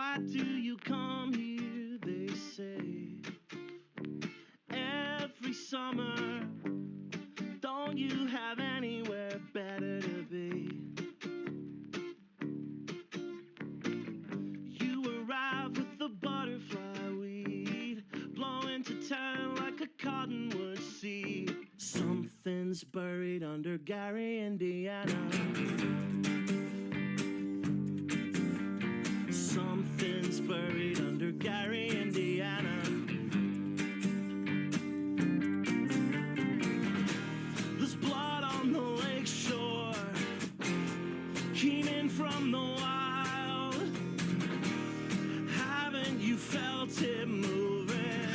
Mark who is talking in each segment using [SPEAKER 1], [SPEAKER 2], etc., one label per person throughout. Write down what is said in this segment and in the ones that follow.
[SPEAKER 1] Why do you come here, they say, every summer? Don't you have anywhere better to be? You arrive with the butterfly weed, blowing to town like a cottonwood seed. Something's buried under Gary, Indiana. Something's buried under Gary, Indiana. There's blood on the lake shore, keening from the wild. Haven't you felt it moving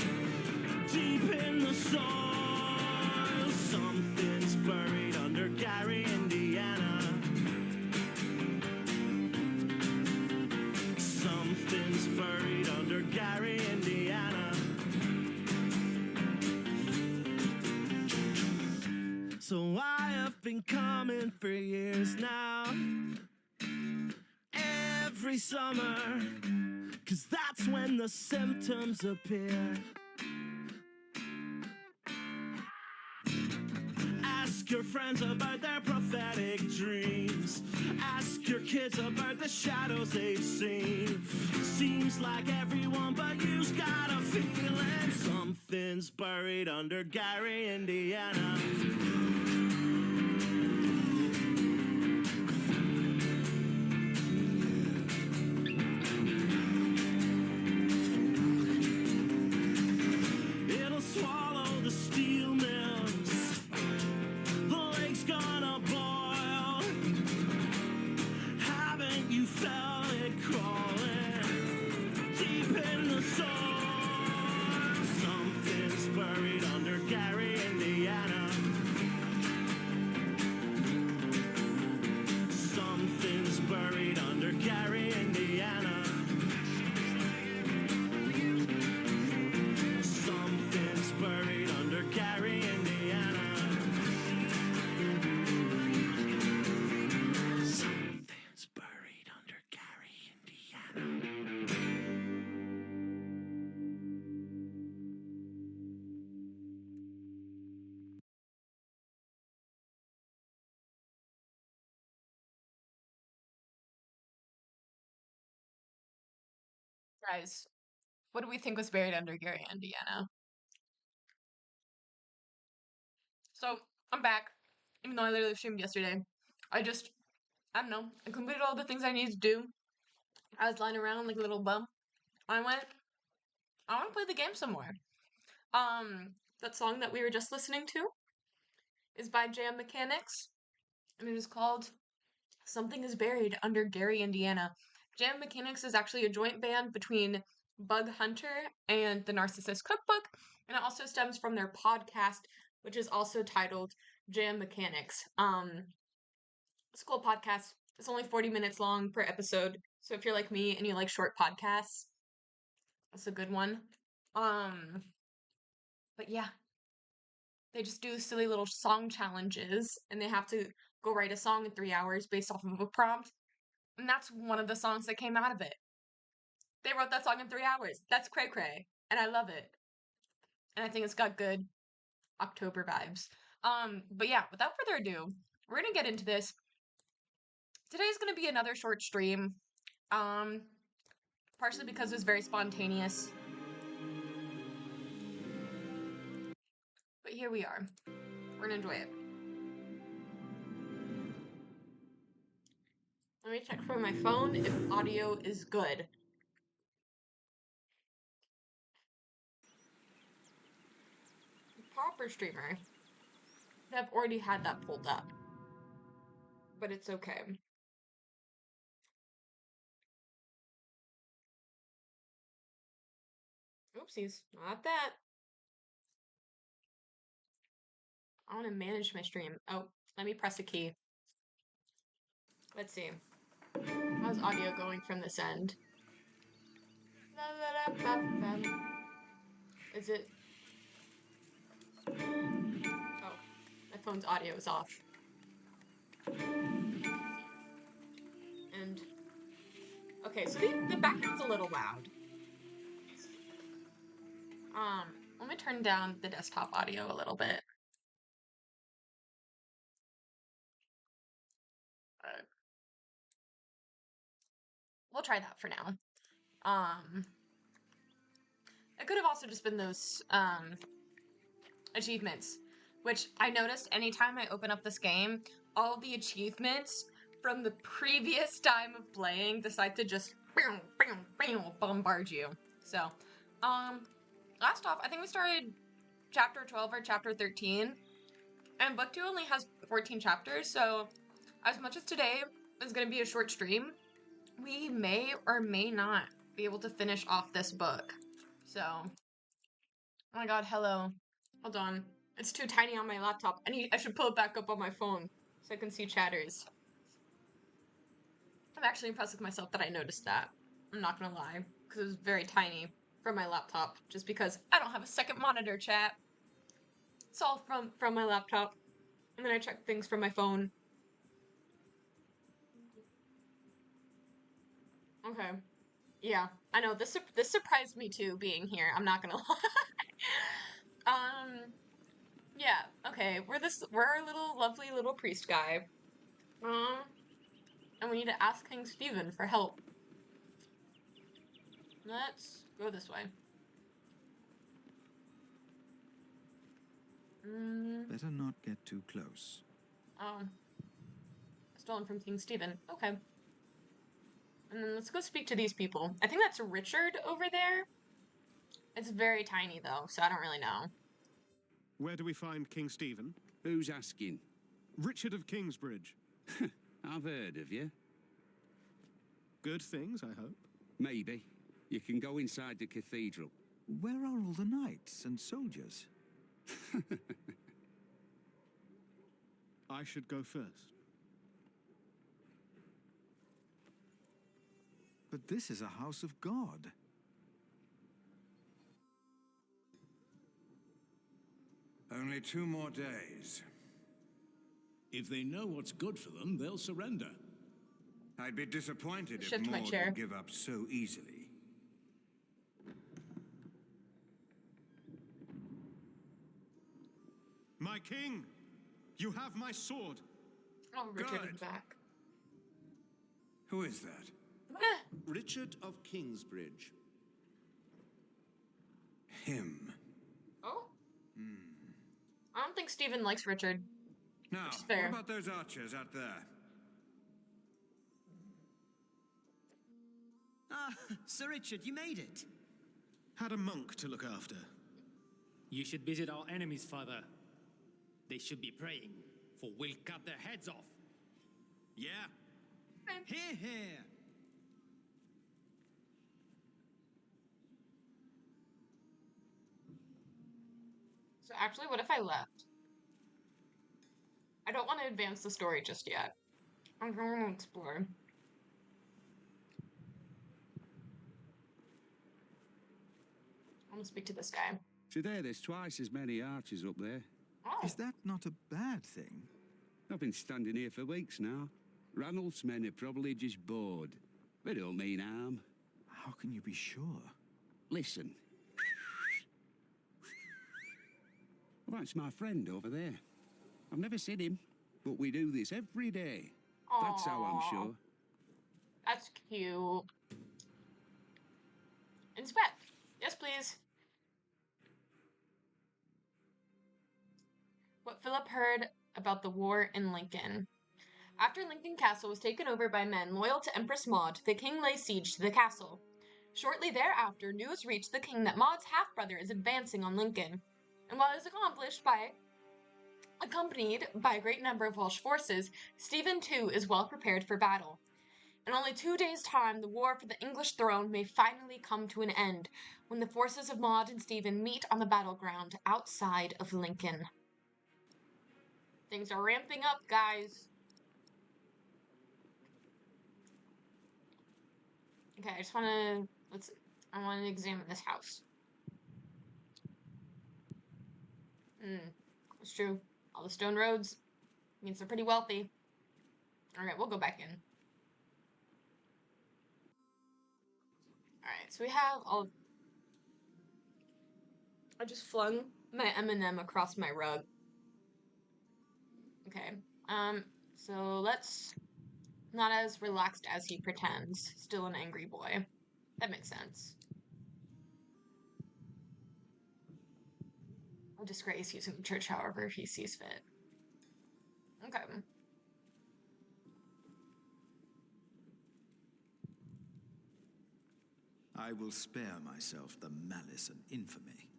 [SPEAKER 1] deep in the soil? Something's buried under Gary, Indiana. Something's buried under Gary, Indiana. So I have been coming for years now, every summer, 'cause that's when the symptoms appear. Ask your friends about their prophetic dreams. Ask your kids about the shadows they've seen. Seems like everyone but you's got a feeling. Something's buried under Gary, Indiana. It'll swallow the steel mills. The lake's gonna boil. Haven't you felt it crawling deep in the soil? Something's buried under Gary, Indiana. Something's buried under Gary, Indiana. Something's buried under Gary, Indiana. Something's buried under Gary, Indiana.
[SPEAKER 2] Guys, what do we think was buried under Gary, Indiana? So, I'm back. Even though I literally streamed yesterday. I don't know. I completed all the things I needed to do. I was lying around like a little bum. I want to play the game some more. That song that we were just listening to is by Jam Mechanics, and it is called Something is Buried Under Gary, Indiana. Jam Mechanics is actually a joint band between Bug Hunter and the Narcissist Cookbook, and it also stems from their podcast, which is also titled Jam Mechanics. It's a cool podcast. It's only 40 minutes long per episode, so if you're like me and you like short podcasts, that's a good one. But yeah, they just do silly little song challenges, and they have to go write a song in 3 hours based off of a prompt. And that's one of the songs that came out of it. They wrote that song in 3 hours. That's cray cray, and I love it. And I think it's got good October vibes. But yeah, without further ado, we're gonna get into this. Today's gonna be another short stream. Partially because it was very spontaneous. But here we are. We're gonna enjoy it. Let me check for my phone if audio is good. Proper streamer. I've already had that pulled up. But it's okay. Oopsies, not that. I want to manage my stream. Oh, let me press a key. Let's see. How's audio going from this end? Is it? Oh, my phone's audio is off. And Okay, so the background's a little loud. Let me turn down the desktop audio a little bit. We'll try that for now. It could have also just been those achievements, which I noticed anytime I open up this game, all the achievements from the previous time of playing decide to just bombard you. So, last off, I think we started chapter 12 or chapter 13, and book 2 only has 14 chapters, so as much as today is going to be a short stream, we may or may not be able to finish off this book. So, oh my god, hello. Hold on. It's too tiny on my laptop. I should pull it back up on my phone so I can see chatters. I'm actually impressed with myself that I noticed that. I'm not gonna lie, because it was very tiny from my laptop, just because I don't have a second monitor, chat. It's all from my laptop, and then I check things from my phone. Okay. Yeah, I know, this surprised me too, being here, I'm not gonna lie. Yeah, okay, we're our little lovely little priest guy. And we need to ask King Stephen for help. Let's go this way.
[SPEAKER 3] Better not get too close.
[SPEAKER 2] Stolen from King Stephen. Okay. And then let's go speak to these people. I think that's Richard over there. It's very tiny though, so I don't really know.
[SPEAKER 4] Where do we find King Stephen?
[SPEAKER 5] Who's asking?
[SPEAKER 4] Richard of Kingsbridge.
[SPEAKER 5] I've heard of you.
[SPEAKER 4] Good things, I hope.
[SPEAKER 5] Maybe. You can go inside the cathedral.
[SPEAKER 3] Where are all the knights and soldiers?
[SPEAKER 4] I should go first.
[SPEAKER 3] But this is a house of God.
[SPEAKER 6] Only 2 more days.
[SPEAKER 7] If they know what's good for them, they'll surrender.
[SPEAKER 6] I'd be disappointed if
[SPEAKER 2] Shift my
[SPEAKER 6] Maud
[SPEAKER 2] chair.
[SPEAKER 6] would give up so easily.
[SPEAKER 4] My king! You have my sword!
[SPEAKER 2] Oh, Richard
[SPEAKER 6] Good.
[SPEAKER 2] is back.
[SPEAKER 6] Who is that?
[SPEAKER 7] Richard of Kingsbridge.
[SPEAKER 6] Him.
[SPEAKER 2] Oh? I don't think Stephen likes Richard.
[SPEAKER 6] Now,
[SPEAKER 2] Which is fair.
[SPEAKER 6] what about those archers out there?
[SPEAKER 8] Ah, Sir Richard, you made it.
[SPEAKER 4] Had a monk to look after.
[SPEAKER 9] You should visit our enemies, father. They should be praying, for we'll cut their heads off.
[SPEAKER 8] Yeah. Hear, hear.
[SPEAKER 2] So actually, what if I left? I don't want to advance the story just yet. I'm going to explore. I'm going to speak to this guy.
[SPEAKER 5] Today there's twice as many archers up there.
[SPEAKER 2] Oh.
[SPEAKER 3] Is that not a bad thing?
[SPEAKER 5] I've been standing here for weeks now. Ranulph's men are probably just bored. They don't mean harm.
[SPEAKER 3] How can you be sure?
[SPEAKER 5] Listen. Well, that's my friend over there. I've never seen him, but we do this every day. That's how I'm
[SPEAKER 2] Aw.
[SPEAKER 5] sure.
[SPEAKER 2] That's cute. Inspect. Yes, please. What Philip heard about the war in Lincoln. After Lincoln Castle was taken over by men loyal to Empress Maud, the king laid siege to the castle. Shortly thereafter, news reached the king that Maud's half-brother is advancing on Lincoln. And while it is accompanied by a great number of Welsh forces, Stephen too is well prepared for battle. In only 2 days' time, the war for the English throne may finally come to an end, when the forces of Maud and Stephen meet on the battleground outside of Lincoln. Things are ramping up, guys. Okay, I want to examine this house. It's true. All the stone roads means they're pretty wealthy. Alright, we'll go back in. Alright, so we have all... I just flung my M&M across my rug. Okay, so let's... Not as relaxed as he pretends. Still an angry boy. That makes sense. I'll disgrace using the church however he sees fit. Okay.
[SPEAKER 3] I will spare myself the malice and infamy.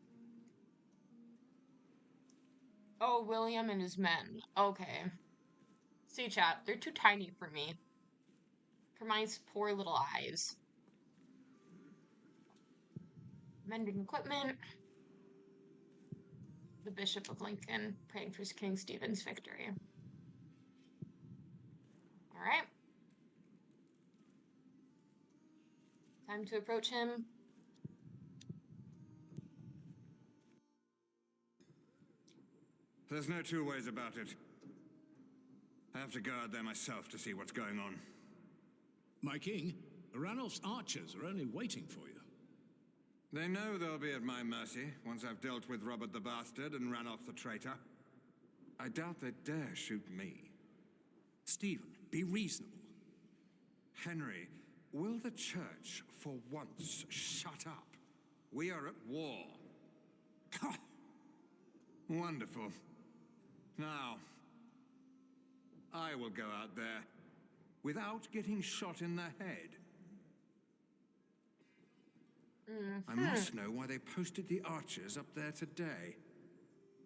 [SPEAKER 2] Oh, William and his men. Okay. See, chat, they're too tiny for me. For my poor little eyes. Mending equipment. The Bishop of Lincoln praying for King Stephen's victory. Alright. Time to approach him.
[SPEAKER 6] There's no two ways about it. I have to go out there myself to see what's going on.
[SPEAKER 7] My king, Ranulph's archers are only waiting for you.
[SPEAKER 6] They know they'll be at my mercy once I've dealt with Robert the Bastard and Ranulph the traitor. I doubt they dare shoot me.
[SPEAKER 5] Stephen, be reasonable.
[SPEAKER 6] Henry, will the church for once shut up? We are at war. Wonderful. Now, I will go out there without getting shot in the head. I must know why they posted the archers up there today.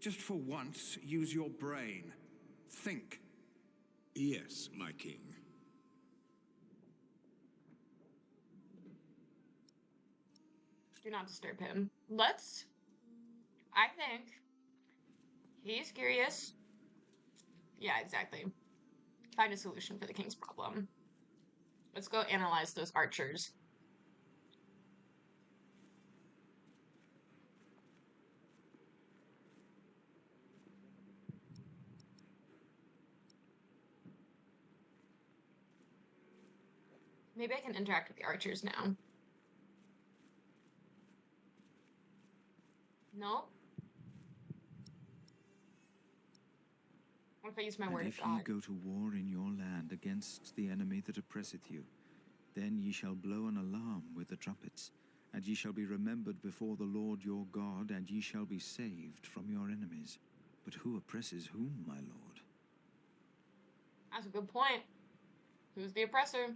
[SPEAKER 6] Just for once, use your brain. Think.
[SPEAKER 7] Yes, my king.
[SPEAKER 2] Do not disturb him. Let's... I think... He's curious. Yeah, exactly. Find a solution for the king's problem. Let's go analyze those archers. Maybe I can interact with the archers now. No? What if I use my word
[SPEAKER 3] And
[SPEAKER 2] of
[SPEAKER 3] if
[SPEAKER 2] God?
[SPEAKER 3] ye go to war in your land against the enemy that oppresseth you, then ye shall blow an alarm with the trumpets, and ye shall be remembered before the Lord your God, and ye shall be saved from your enemies. But who oppresses whom, my lord?
[SPEAKER 2] That's a good point. Who's the oppressor?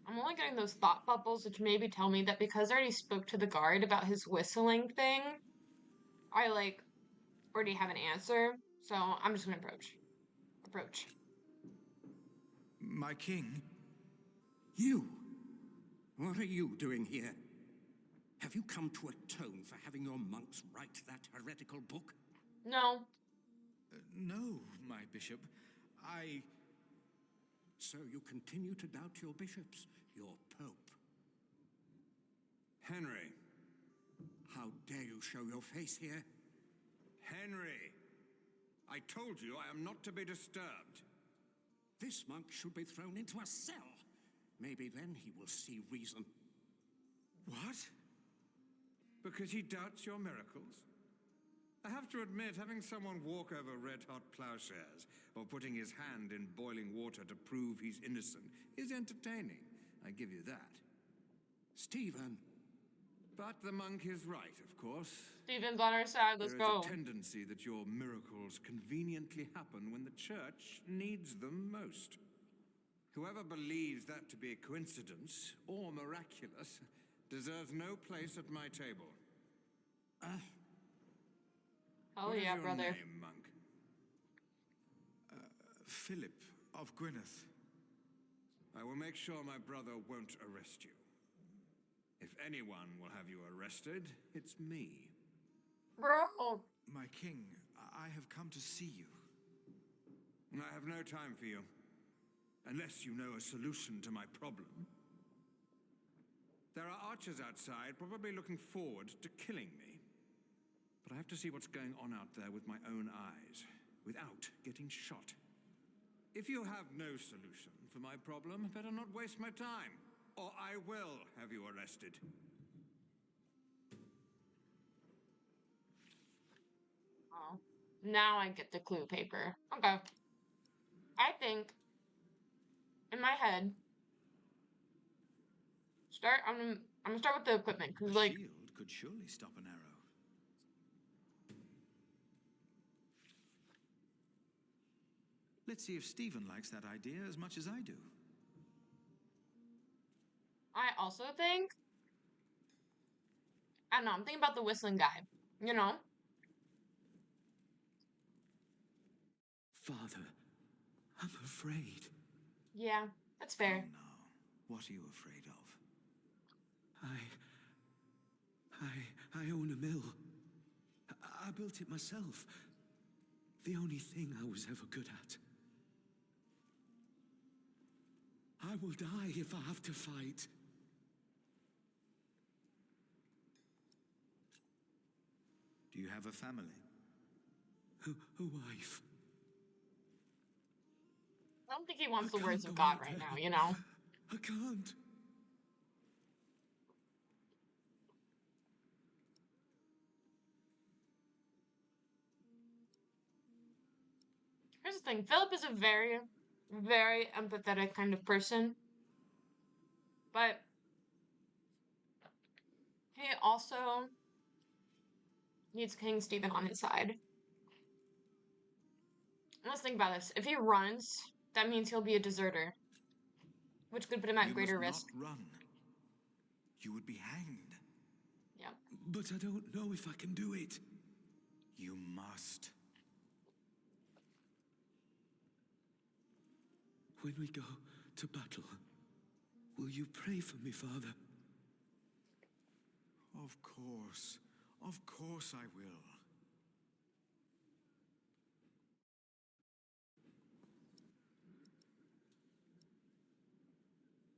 [SPEAKER 2] I'm only getting those thought bubbles, which maybe tell me that because I already spoke to the guard about his whistling thing, I, like, already have an answer. So I'm just gonna approach. Approach.
[SPEAKER 3] My king?
[SPEAKER 5] You? What are you doing here? Have you come to atone for having your monks write that heretical book?
[SPEAKER 2] No.
[SPEAKER 3] No, my bishop.
[SPEAKER 5] So you continue to doubt your bishops, your pope.
[SPEAKER 6] Henry.
[SPEAKER 5] How dare you show your face here?
[SPEAKER 6] Henry! I told you I am not to be disturbed.
[SPEAKER 5] This monk should be thrown into a cell. Maybe then he will see reason.
[SPEAKER 3] What?
[SPEAKER 6] Because he doubts your miracles? I have to admit, having someone walk over red-hot plowshares or putting his hand in boiling water to prove he's innocent is entertaining. I give you that.
[SPEAKER 5] Stephen.
[SPEAKER 6] But the monk is right, of course.
[SPEAKER 2] Stephen's on our side. Let's go.
[SPEAKER 6] There is a tendency that your miracles conveniently happen when the church needs them most. Whoever believes that to be a coincidence or miraculous deserves no place at my table.
[SPEAKER 2] Oh
[SPEAKER 6] What is
[SPEAKER 2] yeah,
[SPEAKER 6] your
[SPEAKER 2] brother.
[SPEAKER 6] name, monk?
[SPEAKER 3] Philip of Gwynedd.
[SPEAKER 6] I will make sure my brother won't arrest you. If anyone will have you arrested, it's me.
[SPEAKER 2] Bro.
[SPEAKER 3] My king, I have come to see you.
[SPEAKER 6] I have no time for you. Unless you know a solution to my problem. There are archers outside, probably looking forward to killing me. But I have to see what's going on out there with my own eyes, without getting shot. If you have no solution for my problem, better not waste my time, or I will have you arrested.
[SPEAKER 2] Oh, now I get the clue paper. Okay. I think, in my head, I'm gonna start with the equipment, because,
[SPEAKER 3] A
[SPEAKER 2] like,
[SPEAKER 3] shield could surely stop an arrow. Let's see if Stephen likes that idea as much as I do.
[SPEAKER 2] I also think, I don't know, I'm thinking about the whistling guy, you know?
[SPEAKER 3] Father, I'm afraid.
[SPEAKER 2] Yeah, that's fair.
[SPEAKER 3] Come now. What are you afraid of?
[SPEAKER 10] I own a mill. I built it myself. The only thing I was ever good at. I will die if I have to fight.
[SPEAKER 3] Do you have a family?
[SPEAKER 10] A wife.
[SPEAKER 2] I don't think he wants the
[SPEAKER 10] I
[SPEAKER 2] words
[SPEAKER 10] can't
[SPEAKER 2] of
[SPEAKER 10] go
[SPEAKER 2] God
[SPEAKER 10] out
[SPEAKER 2] right
[SPEAKER 10] there.
[SPEAKER 2] now, you know?
[SPEAKER 10] I can't.
[SPEAKER 2] Here's the thing, Philip is a very, very empathetic kind of person. But he also needs King Stephen on his side. Let's think about this. If he runs, that means he'll be a deserter, which could put him at
[SPEAKER 3] You
[SPEAKER 2] greater
[SPEAKER 3] must
[SPEAKER 2] risk.
[SPEAKER 3] not run. You would be hanged.
[SPEAKER 2] Yeah.
[SPEAKER 10] But I don't know if I can do it.
[SPEAKER 3] You must.
[SPEAKER 10] When we go to battle, will you pray for me, Father?
[SPEAKER 3] Of course. Of course I will.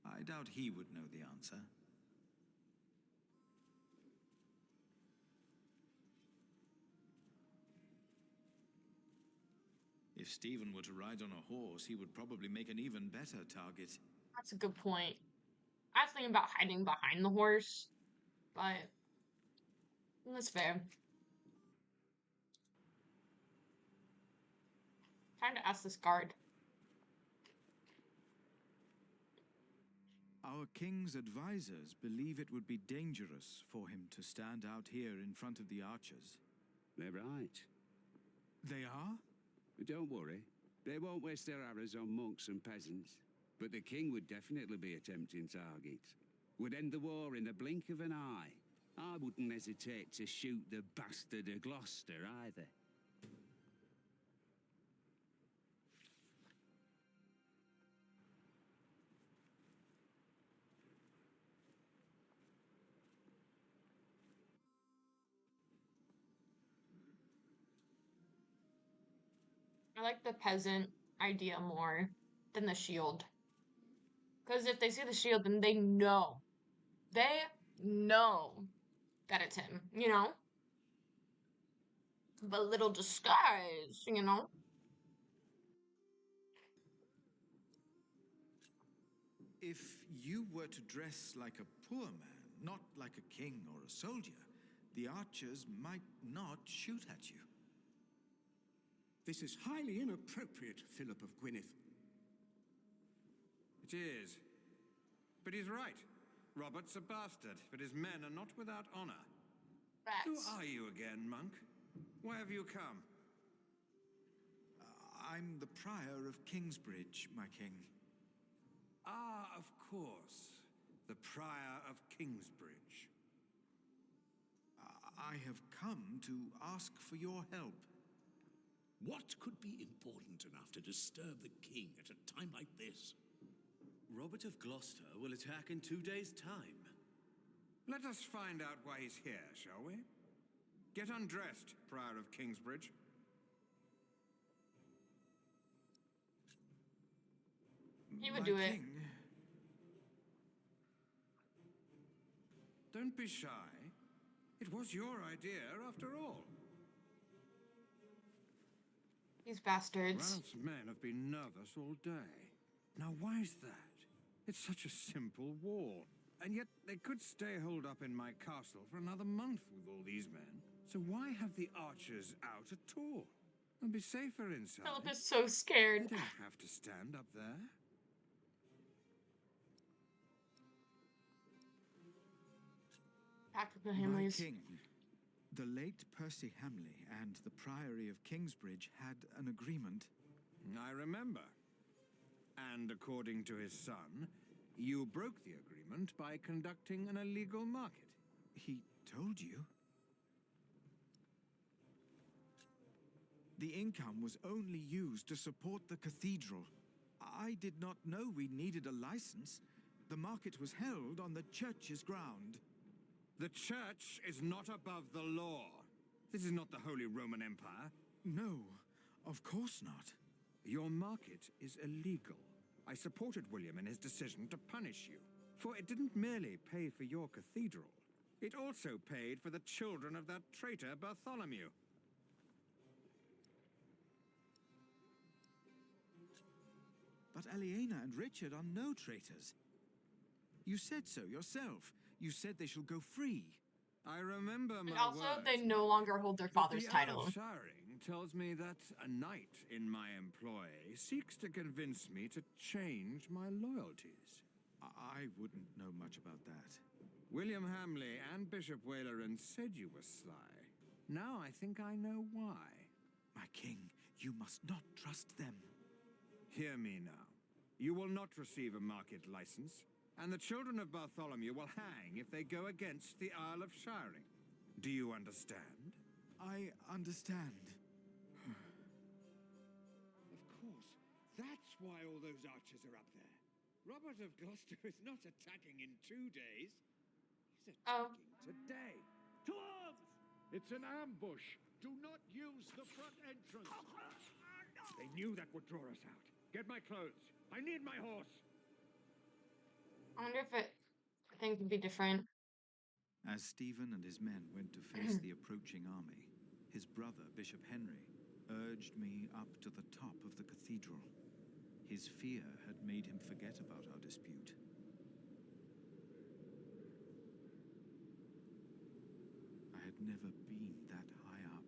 [SPEAKER 3] I doubt he would know the answer. If Stephen were to ride on a horse, he would probably make an even better target.
[SPEAKER 2] That's a good point. I was thinking about hiding behind the horse, but that's fair. Time to ask this guard.
[SPEAKER 3] Our king's advisors believe it would be dangerous for him to stand out here in front of the archers.
[SPEAKER 11] They're right.
[SPEAKER 3] They are?
[SPEAKER 11] Don't worry. They won't waste their arrows on monks and peasants. But the king would definitely be a tempting target. Would end the war in the blink of an eye. I wouldn't hesitate to shoot the bastard of Gloucester either.
[SPEAKER 2] I like the peasant idea more than the shield. Because if they see the shield, then they know. They know that it's him, you know? But little disguise, you know?
[SPEAKER 3] If you were to dress like a poor man, not like a king or a soldier, the archers might not shoot at you.
[SPEAKER 5] This is highly inappropriate, Philip of Gwynedd.
[SPEAKER 6] It is. But he's right. Robert's a bastard, but his men are not without honor. Who are you again, monk? Why have you come?
[SPEAKER 3] I'm the prior of Kingsbridge, my king.
[SPEAKER 6] Ah, of course. The prior of Kingsbridge.
[SPEAKER 3] I have come to ask for your help.
[SPEAKER 7] What could be important enough to disturb the king at a time like this?
[SPEAKER 8] Robert of Gloucester will attack in 2 days' time.
[SPEAKER 6] Let us find out why he's here, shall we? Get undressed, Prior of Kingsbridge.
[SPEAKER 2] He would
[SPEAKER 3] My
[SPEAKER 2] do it.
[SPEAKER 3] king,
[SPEAKER 6] Don't be shy. It was your idea, after all.
[SPEAKER 2] These bastards.
[SPEAKER 6] Ralph's men have been nervous all day. Now, why is that? It's such a simple wall. And yet, they could stay holed up in my castle for another month with all these men. So why have the archers out at all? They'll be safer inside.
[SPEAKER 2] Philip is so scared.
[SPEAKER 6] They don't have to stand up there.
[SPEAKER 2] Back with the
[SPEAKER 3] my
[SPEAKER 2] Hamleys.
[SPEAKER 3] king, the late Percy Hamley and the Priory of Kingsbridge had an agreement.
[SPEAKER 6] I remember. And according to his son, you broke the agreement by conducting an illegal market.
[SPEAKER 3] He told you? The income was only used to support the cathedral. I did not know we needed a license. The market was held on the church's ground.
[SPEAKER 6] The church is not above the law. This is not the Holy Roman Empire.
[SPEAKER 3] No, of course not.
[SPEAKER 6] Your market is illegal. I supported William in his decision to punish you, for it didn't merely pay for your cathedral. It also paid for the children of that traitor Bartholomew.
[SPEAKER 3] But Aliena and Richard are no traitors. You said so yourself. You said they shall go free.
[SPEAKER 6] I remember my
[SPEAKER 2] And also,
[SPEAKER 6] words.
[SPEAKER 2] they no longer hold their father's
[SPEAKER 6] The
[SPEAKER 2] title.
[SPEAKER 6] Earl of Shiring tells me that a knight in my employ seeks to convince me to change my loyalties.
[SPEAKER 3] I wouldn't know much about that.
[SPEAKER 6] William Hamley and Bishop Waleran said you were sly. Now I think I know why.
[SPEAKER 3] My king, you must not trust them.
[SPEAKER 6] Hear me now. You will not receive a market license, and the children of Bartholomew will hang if they go against the Earl of Shiring. Do you understand?
[SPEAKER 3] I understand.
[SPEAKER 11] Of course. That's why all those archers are up there. Robert of Gloucester is not attacking in 2 days. He's attacking today.
[SPEAKER 12] To arms! It's an ambush. Do not use the front entrance. They knew that would draw us out. Get my clothes. I need my horse.
[SPEAKER 2] I wonder if things would be different.
[SPEAKER 3] As Stephen and his men went to face the approaching army, his brother, Bishop Henry, urged me up to the top of the cathedral. His fear had made him forget about our dispute. I had never been that high up.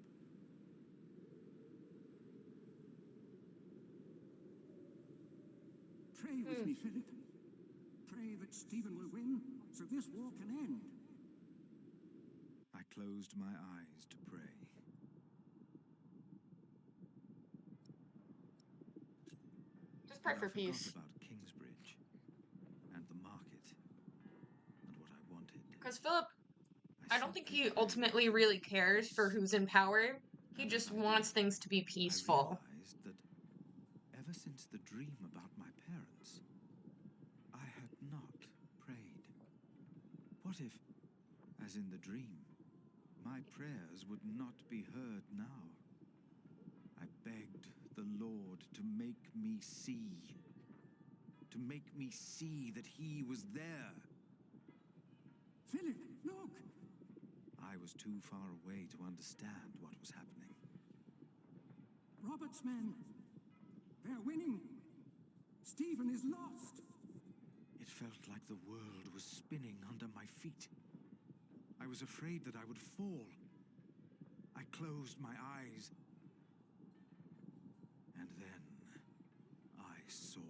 [SPEAKER 5] Pray with me, Philip. Pray that Stephen will win, so this war can end.
[SPEAKER 3] I closed my eyes to pray.
[SPEAKER 2] Just pray
[SPEAKER 3] And
[SPEAKER 2] for
[SPEAKER 3] I forgot
[SPEAKER 2] peace.
[SPEAKER 3] about Kingsbridge and the market and what I wanted.
[SPEAKER 2] Because Philip, I don't think he ultimately really cares for who's in power. He just wants things to be peaceful.
[SPEAKER 3] I realized that ever since the dream about my parents, I had not prayed. What if, as in the dream, my prayers would not be heard now? I begged the Lord to make me see. To make me see that he was there.
[SPEAKER 5] Philip, look!
[SPEAKER 3] I was too far away to understand what was happening.
[SPEAKER 5] Robert's men. They're winning. Stephen is lost.
[SPEAKER 3] It felt like the world was spinning under my feet. I was afraid that I would fall. I closed my eyes. And then I saw.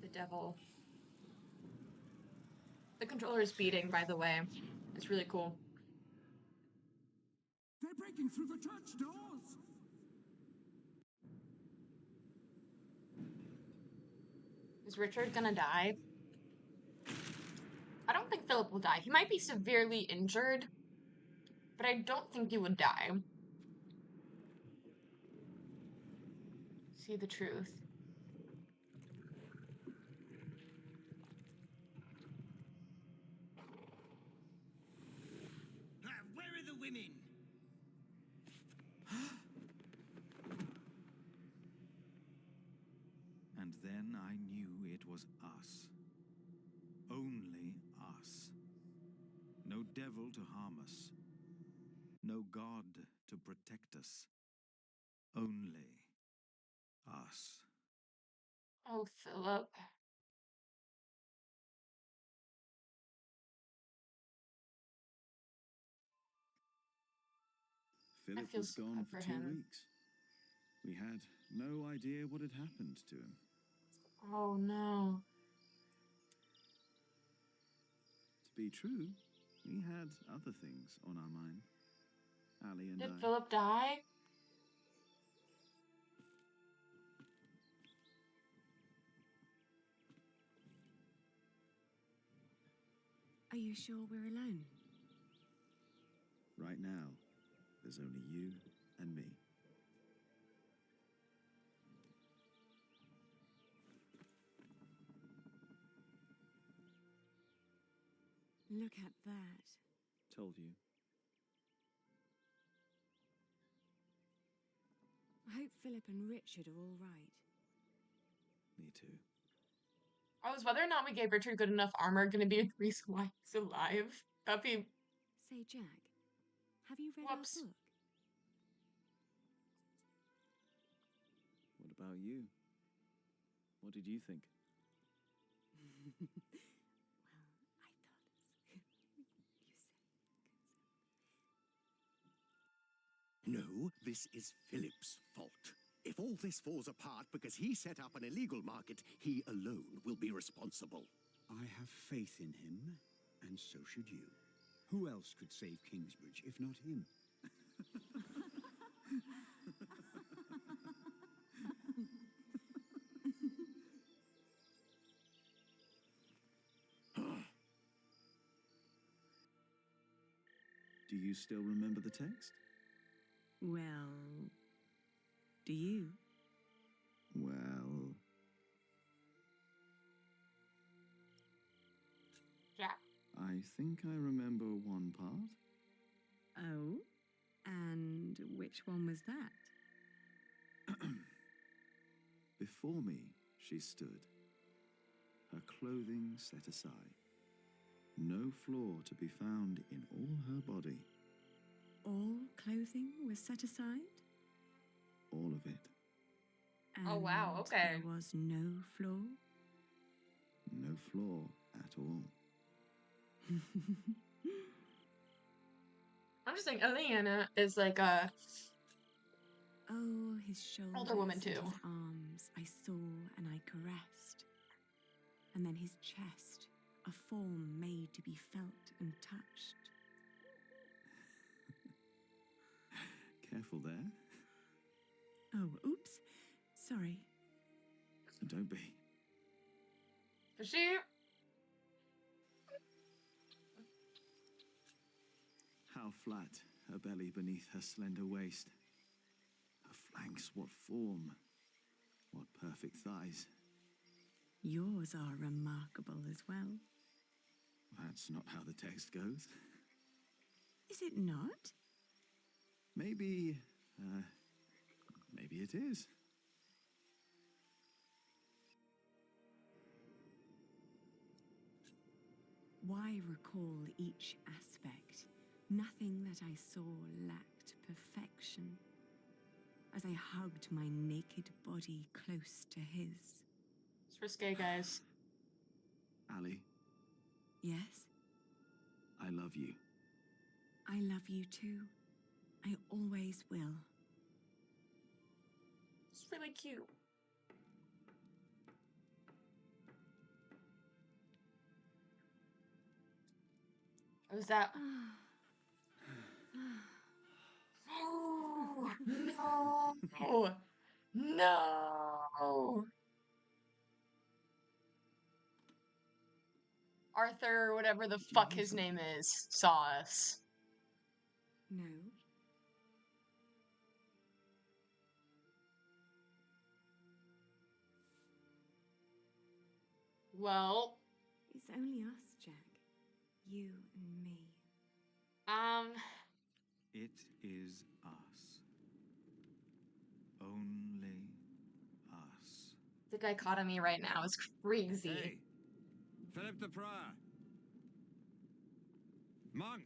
[SPEAKER 2] The devil. The controller is beating, by the way. It's really cool.
[SPEAKER 5] They're breaking through the church doors.
[SPEAKER 2] Is Richard gonna die? I don't think Philip will die. He might be severely injured, but I don't think he would die. See the truth.
[SPEAKER 3] then I knew it was us. Only us. No devil to harm us. No God to protect us. Only us.
[SPEAKER 2] Oh, Philip.
[SPEAKER 3] Philip
[SPEAKER 2] feel
[SPEAKER 3] was
[SPEAKER 2] so
[SPEAKER 3] gone
[SPEAKER 2] bad
[SPEAKER 3] for
[SPEAKER 2] for
[SPEAKER 3] 2
[SPEAKER 2] him.
[SPEAKER 3] weeks. We had no idea what had happened to him.
[SPEAKER 2] Oh, no.
[SPEAKER 3] To be true, we had other things on our mind. Ali and
[SPEAKER 2] Did
[SPEAKER 3] I.
[SPEAKER 2] Philip die?
[SPEAKER 13] Are you sure we're alone?
[SPEAKER 3] Right now, there's only you and me.
[SPEAKER 13] Look at that.
[SPEAKER 3] Told you.
[SPEAKER 13] I hope Philip and Richard are all right.
[SPEAKER 3] Me too.
[SPEAKER 2] Oh, is whether or not we gave Richard good enough armor going to be a reason why he's alive? That'd be...
[SPEAKER 13] Say, Jack, have you read
[SPEAKER 2] Whoops.
[SPEAKER 13] our book?
[SPEAKER 3] What about you? What did you think?
[SPEAKER 13] Well, I thought you said...
[SPEAKER 14] No, this is Philip's fault. If all this falls apart because he set up an illegal market, he alone will be responsible.
[SPEAKER 10] I have faith in him, and so should you. Who else could save Kingsbridge if not him?
[SPEAKER 3] Do you still remember the text?
[SPEAKER 13] Well, do you?
[SPEAKER 3] Well...
[SPEAKER 2] Jack.
[SPEAKER 3] I think I remember one part.
[SPEAKER 13] Oh? And which one was that?
[SPEAKER 3] Before me, she stood, her clothing set aside, no flaw to be found in all her body.
[SPEAKER 13] All clothing was set aside?
[SPEAKER 3] All of it.
[SPEAKER 2] Oh, wow,
[SPEAKER 13] And
[SPEAKER 2] okay.
[SPEAKER 13] there was no flaw?
[SPEAKER 3] No flaw at all.
[SPEAKER 2] I'm just saying, Eliana is like a...
[SPEAKER 13] Oh, his shoulders
[SPEAKER 2] older woman,
[SPEAKER 13] and
[SPEAKER 2] too.
[SPEAKER 13] his arms I saw and I caressed. And then his chest, a form made to be felt and touched.
[SPEAKER 3] Careful there.
[SPEAKER 13] Oh, oops. Sorry.
[SPEAKER 3] Don't be.
[SPEAKER 2] Is she...
[SPEAKER 3] How flat her belly beneath her slender waist. Her flanks, what form. What perfect thighs.
[SPEAKER 13] Yours are remarkable as well.
[SPEAKER 3] That's not how the text goes.
[SPEAKER 13] Is it not?
[SPEAKER 3] Maybe it is.
[SPEAKER 13] Why recall each aspect? Nothing that I saw lacked perfection. As I hugged my naked body close to his.
[SPEAKER 2] It's risque, guys.
[SPEAKER 3] Ali,
[SPEAKER 13] Yes,
[SPEAKER 3] I love you.
[SPEAKER 13] I love you too. I always will.
[SPEAKER 2] It's really cute. Was that... Oh, no! No! Arthur, whatever the fuck his name is, saw us.
[SPEAKER 13] No.
[SPEAKER 2] Well...
[SPEAKER 13] It's only us, Jack. You and me.
[SPEAKER 3] It is us. Only us.
[SPEAKER 2] The dichotomy right now is crazy.
[SPEAKER 6] Hey, Philip the Prior. Monk.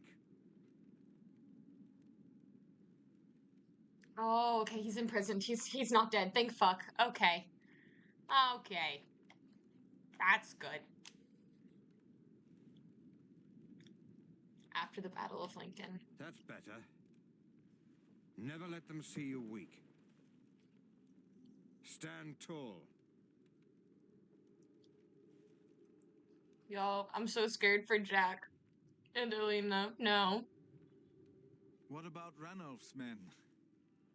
[SPEAKER 2] Oh, okay, he's in prison. He's not dead. Thank fuck. Okay. Okay. That's good. After the Battle of Lincoln.
[SPEAKER 6] That's better. Never let them see you weak. Stand tall.
[SPEAKER 2] Y'all, I'm so scared for Jack and Alina. No.
[SPEAKER 3] What about Ranulf's men?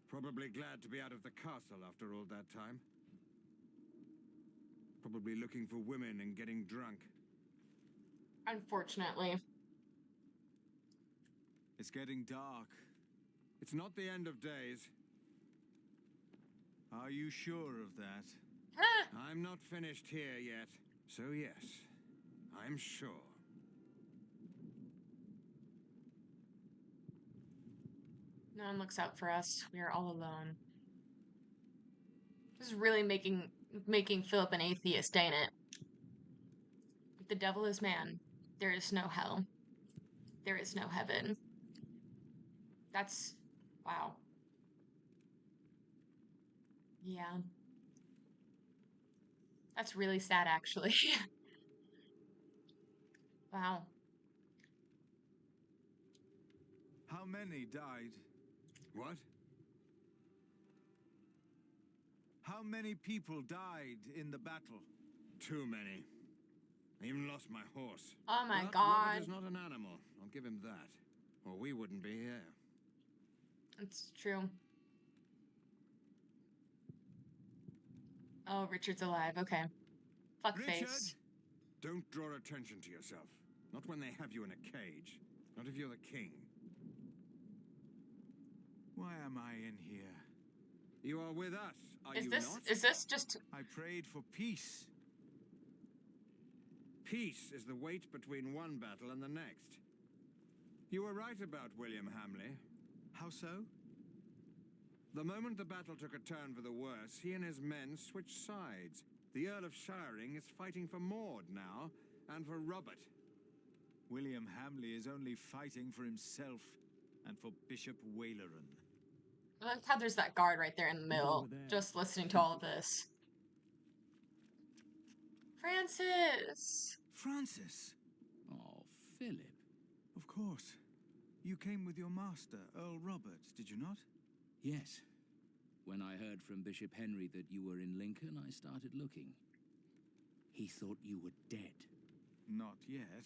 [SPEAKER 6] Probably glad to be out of the castle after all that time. Probably looking for women and getting drunk.
[SPEAKER 2] Unfortunately.
[SPEAKER 3] It's getting dark.
[SPEAKER 6] It's not the end of days.
[SPEAKER 3] Are you sure of that?
[SPEAKER 6] I'm not finished here yet. So yes, I'm sure.
[SPEAKER 2] No one looks out for us. We are all alone. This is really making Philip an atheist, ain't it? If the devil is man, there is no hell. There is no heaven. That's... wow. Yeah. That's really sad, actually. Wow.
[SPEAKER 3] How many died?
[SPEAKER 6] What?
[SPEAKER 3] How many people died in the battle?
[SPEAKER 6] Too many. I even lost my horse.
[SPEAKER 2] Oh my
[SPEAKER 6] But
[SPEAKER 2] god.
[SPEAKER 6] Robert is not an animal. I'll give him that. Or we wouldn't be here.
[SPEAKER 2] It's true. Oh, Richard's alive. Okay. Fuckface.
[SPEAKER 6] Richard! Don't draw attention to yourself. Not when they have you in a cage. Not if you're the king.
[SPEAKER 3] Why am I in here?
[SPEAKER 6] You are with us, are you not?
[SPEAKER 2] Is this just...
[SPEAKER 3] I prayed for peace.
[SPEAKER 6] Peace is the wait between one battle and the next. You were right about William Hamley.
[SPEAKER 3] How so?
[SPEAKER 6] The moment the battle took a turn for the worse, he and his men switched sides. The Earl of Shiring is fighting for Maud now, and for Robert.
[SPEAKER 3] William Hamley is only fighting for himself and for Bishop Waleran.
[SPEAKER 2] I like how there's that guard right there in the middle, just listening to all of this. Francis!
[SPEAKER 3] Francis!
[SPEAKER 7] Oh, Philip.
[SPEAKER 3] Of course. You came with your master, Earl Robert, did you not?
[SPEAKER 7] Yes. When I heard from Bishop Henry that you were in Lincoln, I started looking. He thought you were dead.
[SPEAKER 3] Not yet.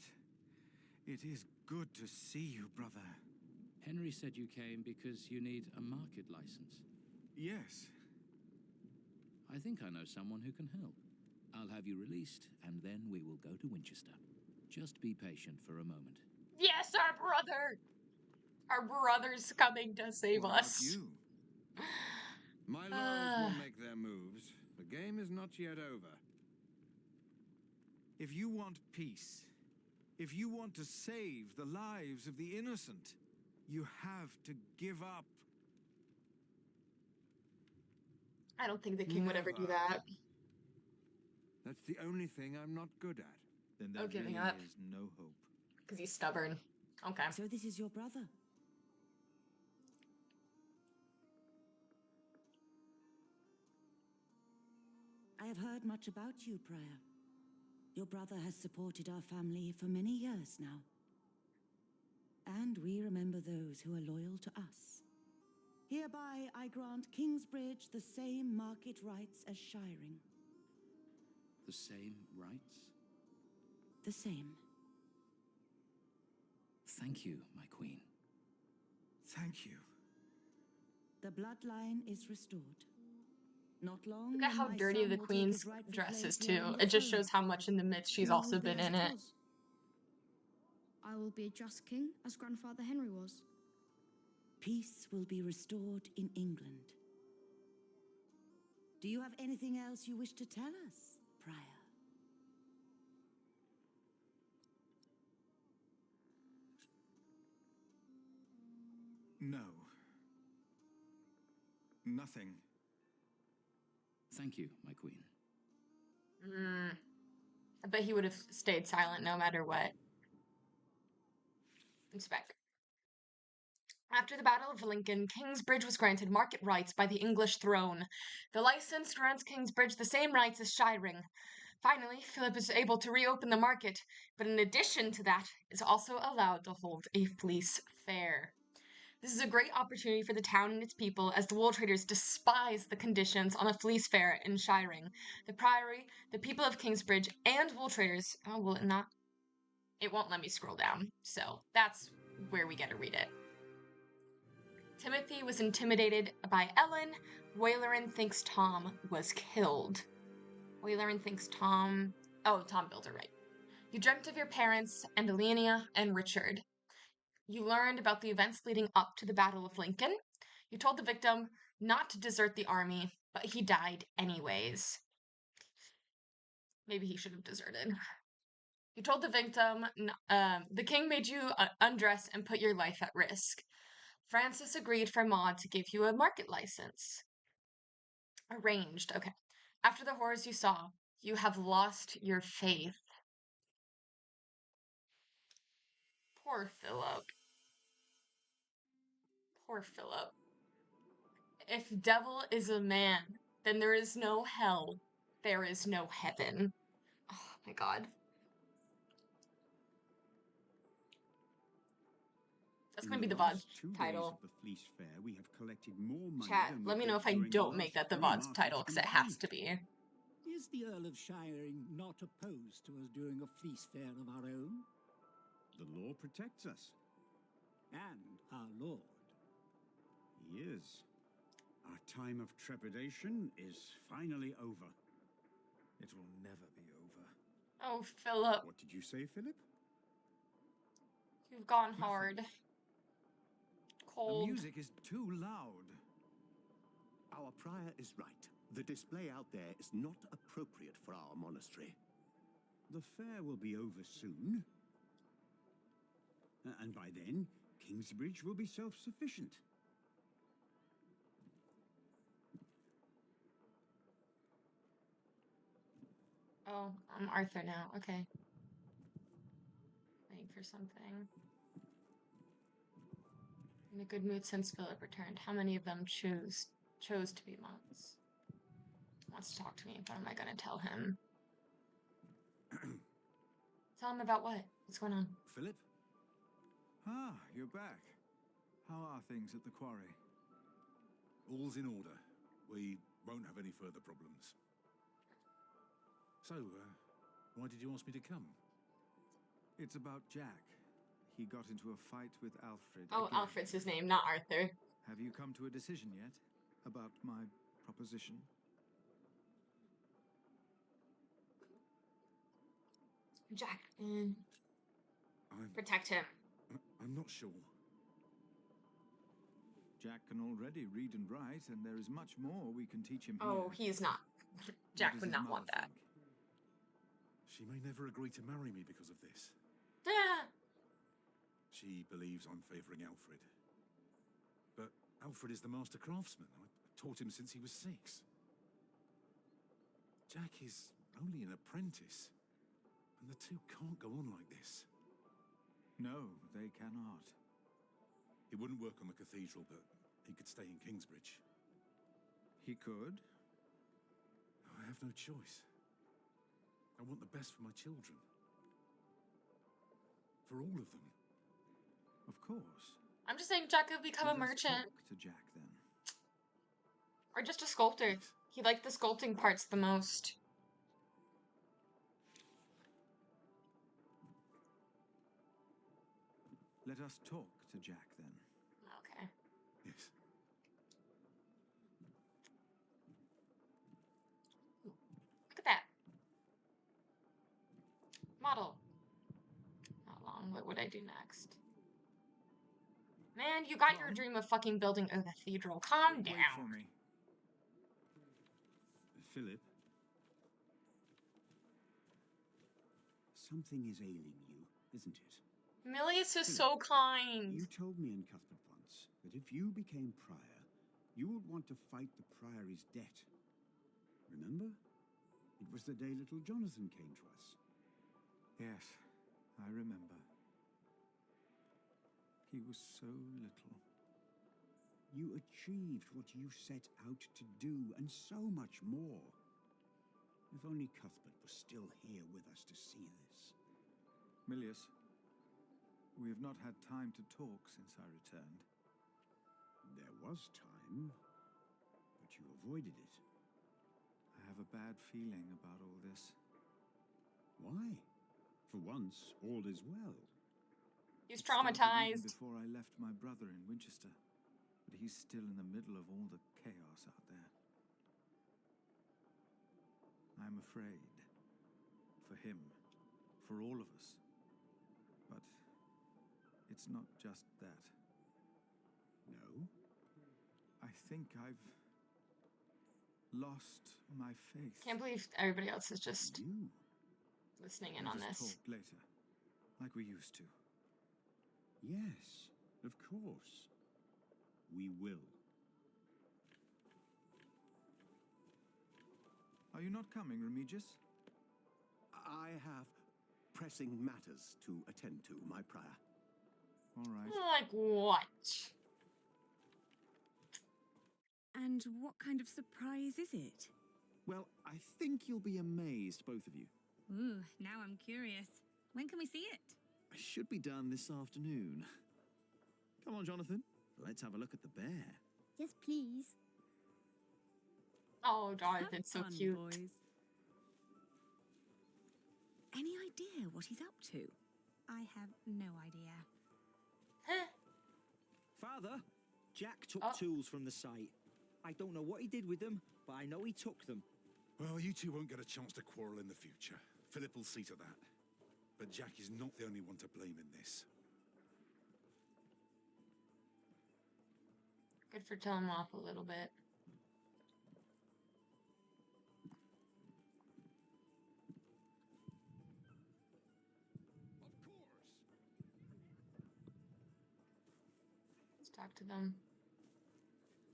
[SPEAKER 3] It is good to see you, brother.
[SPEAKER 7] Henry said you came because you need a market license.
[SPEAKER 3] Yes.
[SPEAKER 7] I think I know someone who can help. I'll have you released, and then we will go to Winchester. Just be patient for a moment.
[SPEAKER 2] Yes, our brother! Our brother's coming to save
[SPEAKER 3] What
[SPEAKER 2] us.
[SPEAKER 3] about you?
[SPEAKER 6] My lords will make their moves. The game is not yet over.
[SPEAKER 3] If you want peace, if you want to save the lives of the innocent, you have to give up.
[SPEAKER 2] I don't think the king would ever do that.
[SPEAKER 6] That's the only thing I'm not good at.
[SPEAKER 3] Then there
[SPEAKER 2] giving
[SPEAKER 3] really
[SPEAKER 2] up.
[SPEAKER 3] is no hope.
[SPEAKER 2] Because he's stubborn. Okay.
[SPEAKER 15] So this is your brother? I have heard much about you, Prior. Your brother has supported our family for many years now. And we remember those who are loyal to us. Hereby I grant Kingsbridge the same market rights as Shiring.
[SPEAKER 7] The same rights?
[SPEAKER 15] The same.
[SPEAKER 7] Thank you, my queen.
[SPEAKER 3] Thank you.
[SPEAKER 15] The bloodline is restored. Not long.
[SPEAKER 2] Look at how dirty the queen's dress is, too. It just shows how much in the midst she's also been in it.
[SPEAKER 16] I will be a just king, as Grandfather Henry was.
[SPEAKER 15] Peace will be restored in England. Do you have anything else you wish to tell us, Prior?
[SPEAKER 3] No. Nothing.
[SPEAKER 7] Thank you, my queen.
[SPEAKER 2] I bet he would have stayed silent no matter what. Inspect. After the Battle of Lincoln, Kingsbridge was granted market rights by the English throne. The license grants Kingsbridge the same rights as Shiring. Finally, Philip is able to reopen the market, but in addition to that, is also allowed to hold a fleece fair. This is a great opportunity for the town and its people, as the wool traders despise the conditions on a fleece fair in Shiring. The Priory, the people of Kingsbridge, and wool traders... Oh, will it not? It won't let me scroll down, so that's where we get to read it. Timothy was intimidated by Ellen. Wailerin thinks Tom was killed. Wailerin thinks Tom... Oh, Tom Builder, right. You dreamt of your parents, and Alenia and Richard. You learned about the events leading up to the Battle of Lincoln. You told the victim not to desert the army, but he died anyways. Maybe he should have deserted. You told the victim the king made you undress and put your life at risk. Francis agreed for Maud to give you a market license. Arranged. Okay. After the horrors you saw, you have lost your faith. Poor Philip. Poor Philip. If devil is a man, then there is no hell. There is no heaven. Oh my god. That's gonna be the VODs title.
[SPEAKER 11] The Fleece Fair, we have collected more money
[SPEAKER 2] Chat,
[SPEAKER 11] than
[SPEAKER 2] let me
[SPEAKER 11] we
[SPEAKER 2] know
[SPEAKER 11] did
[SPEAKER 2] if I
[SPEAKER 11] during
[SPEAKER 2] don't
[SPEAKER 11] the
[SPEAKER 2] make
[SPEAKER 11] last
[SPEAKER 2] that the
[SPEAKER 11] three
[SPEAKER 2] VODs title, because it has
[SPEAKER 11] markets
[SPEAKER 2] to be.
[SPEAKER 17] Is the Earl of Shiring not opposed to us doing a fleece fair of our own?
[SPEAKER 3] The law protects us.
[SPEAKER 17] And our lord.
[SPEAKER 11] He is. Our time of trepidation is finally over.
[SPEAKER 3] It will never be over.
[SPEAKER 2] Oh, Philip.
[SPEAKER 11] What did you say, Philip?
[SPEAKER 2] You've gone hard. Cold.
[SPEAKER 3] The music is too loud.
[SPEAKER 14] Our prior is right. The display out there is not appropriate for our monastery.
[SPEAKER 11] The fair will be over soon. And by then, Kingsbridge will be self-sufficient.
[SPEAKER 2] Oh, I'm Arthur now. Okay. Waiting for something. In a good mood since Philip returned. How many of them chose to be monks? Wants to talk to me. What am I gonna tell him? Tell him about what? What's going on?
[SPEAKER 3] Philip? Ah, you're back. How are things at the quarry?
[SPEAKER 18] All's in order. We won't have any further problems. So, why did you ask me to come?
[SPEAKER 3] It's about Jack. He got into a fight with Alfred.
[SPEAKER 2] Oh,
[SPEAKER 3] again.
[SPEAKER 2] Alfred's his name, not Arthur.
[SPEAKER 3] Have you come to a decision yet about my proposition?
[SPEAKER 2] Jack, protect him.
[SPEAKER 18] I'm not sure.
[SPEAKER 3] Jack can already read and write, and there is much more we can teach him here.
[SPEAKER 2] Oh, he is not. Jack would not want that.
[SPEAKER 18] She may never agree to marry me because of this.
[SPEAKER 2] Yeah.
[SPEAKER 18] She believes I'm favouring Alfred. But Alfred is the master craftsman. I taught him since he was 6. Jack is only an apprentice. And the two can't go on like this.
[SPEAKER 3] No, they cannot.
[SPEAKER 18] It wouldn't work on the cathedral, but he could stay in Kingsbridge.
[SPEAKER 3] He could?
[SPEAKER 18] I have no choice. I want the best for my children. For all of them.
[SPEAKER 3] Of course.
[SPEAKER 2] I'm just saying Jack could become a merchant.
[SPEAKER 3] Talk to Jack, then.
[SPEAKER 2] Or just a sculptor. He liked the sculpting parts the most.
[SPEAKER 3] Let us talk to Jack, then.
[SPEAKER 2] Okay.
[SPEAKER 18] Yes.
[SPEAKER 2] Look at that. Model. Not long. What would I do next? Man, you got your dream of fucking building a cathedral. Calm down.
[SPEAKER 3] Wait for me.
[SPEAKER 11] Philip? Something is ailing you, isn't it?
[SPEAKER 2] Milius is so kind.
[SPEAKER 11] You told me in Cuthbert once that if you became prior, you would want to fight the priory's debt. Remember?
[SPEAKER 10] It was the day little Jonathan came to us.
[SPEAKER 3] Yes, I remember. He was so little.
[SPEAKER 10] You achieved what you set out to do, and so much more. If only Cuthbert was still here with us to see this.
[SPEAKER 3] Milius, we have not had time to talk since I returned.
[SPEAKER 10] There was time, but you avoided it.
[SPEAKER 3] I have a bad feeling about all this.
[SPEAKER 10] Why? For once, all is well.
[SPEAKER 2] He's
[SPEAKER 3] It started
[SPEAKER 2] traumatized.
[SPEAKER 3] even before I left my brother in Winchester, but he's still in the middle of all the chaos out there. I'm afraid. For him. For all of us. But it's not just that.
[SPEAKER 10] No?
[SPEAKER 3] I think I've lost my faith.
[SPEAKER 2] Can't believe everybody else is just listening in
[SPEAKER 3] Let
[SPEAKER 2] on
[SPEAKER 3] us
[SPEAKER 2] this.
[SPEAKER 3] talk later, like we used to.
[SPEAKER 10] Yes, of course. We will.
[SPEAKER 3] Are you not coming, Remigius?
[SPEAKER 14] I have pressing matters to attend to, my prior.
[SPEAKER 3] All right.
[SPEAKER 2] Like what?
[SPEAKER 13] And what kind of surprise is it?
[SPEAKER 19] Well, I think you'll be amazed, both of you.
[SPEAKER 20] Ooh, now I'm curious. When can we see it?
[SPEAKER 19] I should be done this afternoon. Come on, Jonathan. Let's have a look at the bear.
[SPEAKER 16] Yes, please.
[SPEAKER 2] Oh, Jonathan's so
[SPEAKER 13] Fun,
[SPEAKER 2] cute.
[SPEAKER 13] boys. Any idea what he's up to?
[SPEAKER 20] I have no idea.
[SPEAKER 21] Father, Jack took tools from the site. I don't know what he did with them, but I know he took them.
[SPEAKER 18] Well, you two won't get a chance to quarrel in the future. Philip will see to that. But Jack is not the only one to blame in this.
[SPEAKER 2] Good for telling him off a little bit. Let's talk to them.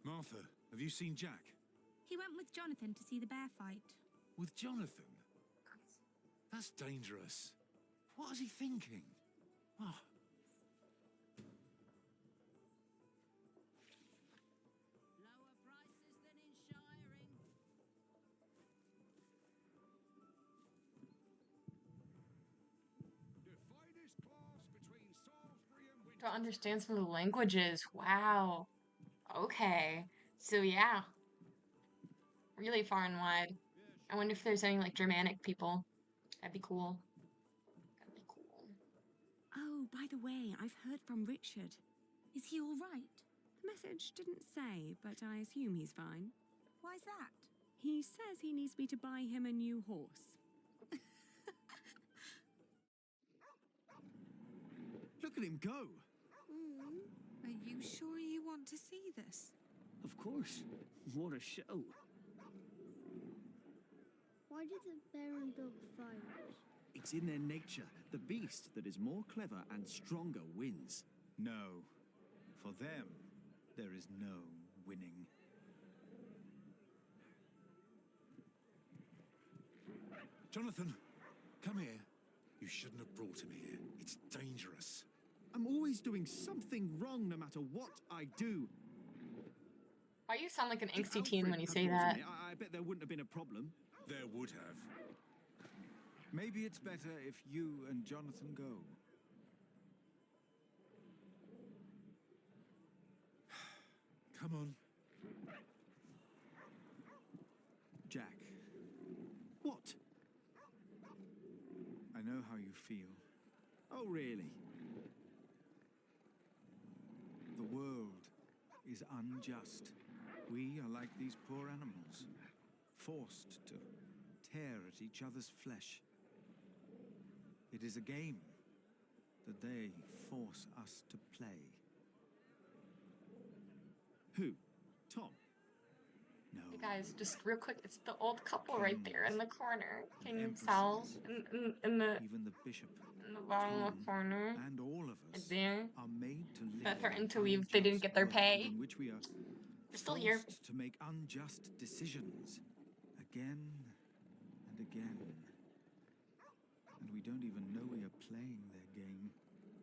[SPEAKER 18] Martha, have you seen Jack?
[SPEAKER 20] He went with Jonathan to see the bear fight.
[SPEAKER 18] With Jonathan? That's dangerous. What is he thinking? Oh.
[SPEAKER 2] Don't understand some of the languages. Wow. Okay. So yeah. Really far and wide. I wonder if there's any like Germanic people. That'd be cool. That'd be cool.
[SPEAKER 13] Oh, by the way, I've heard from Richard.
[SPEAKER 20] Is he all right?
[SPEAKER 13] The message didn't say, but I assume he's fine.
[SPEAKER 20] Why's that?
[SPEAKER 13] He says he needs me to buy him a new horse.
[SPEAKER 19] Look at him go!
[SPEAKER 22] Are you sure you want to see this?
[SPEAKER 19] Of course. What a show.
[SPEAKER 16] Why did the Baron build fires?
[SPEAKER 19] It's in their nature. The beast that is more clever and stronger wins.
[SPEAKER 3] No. For them, there is no winning.
[SPEAKER 18] Jonathan, come here. You shouldn't have brought him here. It's dangerous.
[SPEAKER 19] I'm always doing something wrong no matter what I do.
[SPEAKER 2] Why you sound like an
[SPEAKER 19] If
[SPEAKER 2] angsty teen
[SPEAKER 19] Alfred
[SPEAKER 2] when you
[SPEAKER 19] had
[SPEAKER 2] say
[SPEAKER 19] brought him
[SPEAKER 2] that?
[SPEAKER 19] here, I bet there wouldn't have been a problem.
[SPEAKER 18] There would have.
[SPEAKER 3] Maybe it's better if you and Jonathan go.
[SPEAKER 18] Come on.
[SPEAKER 3] Jack,
[SPEAKER 19] What?
[SPEAKER 3] I know how you feel.
[SPEAKER 19] Oh, really?
[SPEAKER 3] The world is unjust. We are like these poor animals, forced to tear at each other's flesh. It is a game that they force us to play.
[SPEAKER 19] Who? Tom?
[SPEAKER 3] No.
[SPEAKER 2] Hey guys, just real quick, it's the old couple right there in the corner. King Sal in the
[SPEAKER 3] Even the bishop,
[SPEAKER 2] bottom
[SPEAKER 3] Tom,
[SPEAKER 2] left corner.
[SPEAKER 3] and all of
[SPEAKER 2] Right
[SPEAKER 3] us
[SPEAKER 2] there.
[SPEAKER 3] are made to live
[SPEAKER 2] That threatened to
[SPEAKER 3] in
[SPEAKER 2] leave if they didn't
[SPEAKER 3] unjust
[SPEAKER 2] get their
[SPEAKER 3] world
[SPEAKER 2] pay.
[SPEAKER 3] in which we are
[SPEAKER 2] They're still here.
[SPEAKER 3] forced to make unjust decisions again and and again. And we don't even know we are playing their game.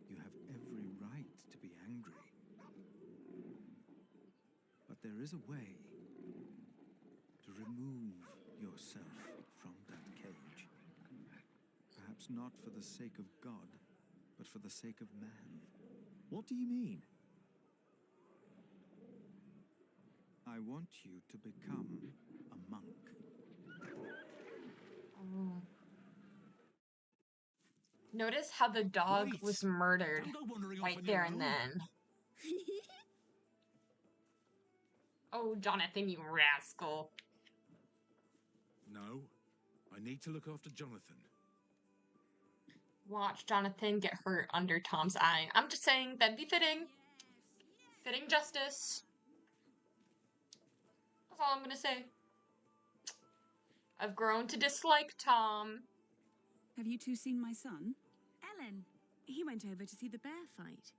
[SPEAKER 3] You have every right to be angry. But there is a way to remove yourself from that cage. Perhaps not for the sake of God, but for the sake of man.
[SPEAKER 19] What do you mean?
[SPEAKER 3] I want you to become a monk.
[SPEAKER 2] Notice how the dog was murdered right there and then. Oh, Jonathan, you rascal.
[SPEAKER 18] No, I need to look after Jonathan.
[SPEAKER 2] Watch Jonathan get hurt under Tom's eye. I'm just saying, that'd be fitting. Fitting justice. That's all I'm gonna say. I've grown to dislike Tom.
[SPEAKER 1] Have you two seen my son?
[SPEAKER 13] Ellen.
[SPEAKER 1] He went over to see the bear fight.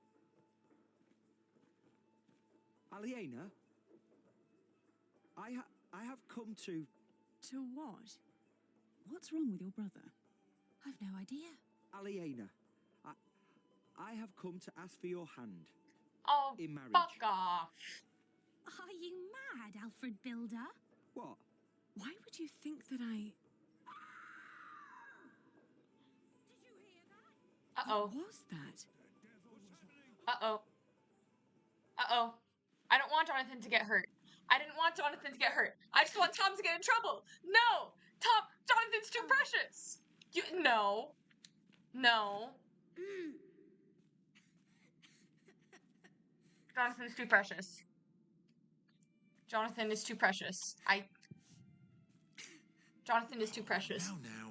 [SPEAKER 21] Aliena, I have come to...
[SPEAKER 1] To what? What's wrong with your brother?
[SPEAKER 13] I've no idea.
[SPEAKER 21] Aliena, I have come to ask for your hand.
[SPEAKER 2] Oh,
[SPEAKER 21] in marriage.
[SPEAKER 2] fuck off.
[SPEAKER 16] Are you mad, Alfred Builder?
[SPEAKER 21] What?
[SPEAKER 1] Why would you think that I...
[SPEAKER 2] Uh-oh.
[SPEAKER 1] What was that?
[SPEAKER 2] Uh-oh. Uh-oh. I don't want Jonathan to get hurt. I didn't want Jonathan to get hurt. I just want Tom to get in trouble. No! Jonathan's too precious! No. No. Jonathan's too precious. Jonathan is too precious. Jonathan is too precious.
[SPEAKER 18] Now.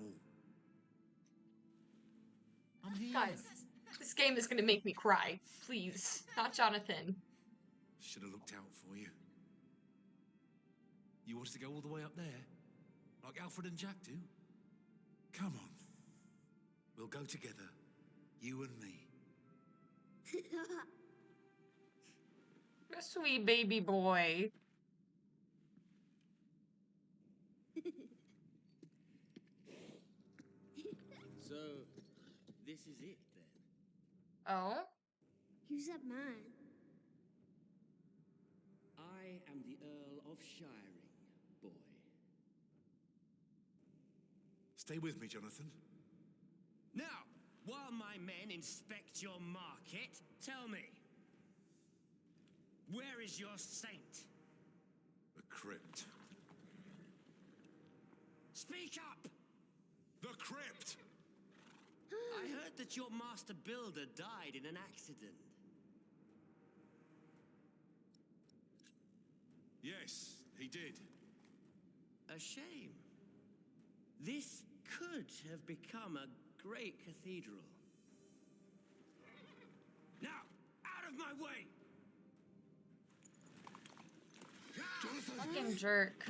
[SPEAKER 18] I'm here.
[SPEAKER 2] Guys, this game is gonna make me cry. Please. Not Jonathan.
[SPEAKER 18] Should have looked out for you. You wanted to go all the way up there? Like Alfred and Jack do? Come on. We'll go together. You and me.
[SPEAKER 2] A sweet baby boy.
[SPEAKER 8] So, this is it then?
[SPEAKER 2] Oh?
[SPEAKER 16] Who's that man?
[SPEAKER 8] I am the Earl of Shiring, boy.
[SPEAKER 18] Stay with me, Jonathan.
[SPEAKER 4] Now, while my men inspect your market, tell me, where is your saint?
[SPEAKER 18] The crypt.
[SPEAKER 4] Speak up!
[SPEAKER 18] The crypt!
[SPEAKER 4] I heard that your master builder died in an accident.
[SPEAKER 18] Yes, he did.
[SPEAKER 4] A shame. This could have become a great cathedral. Now, out of my way!
[SPEAKER 2] Fucking jerk.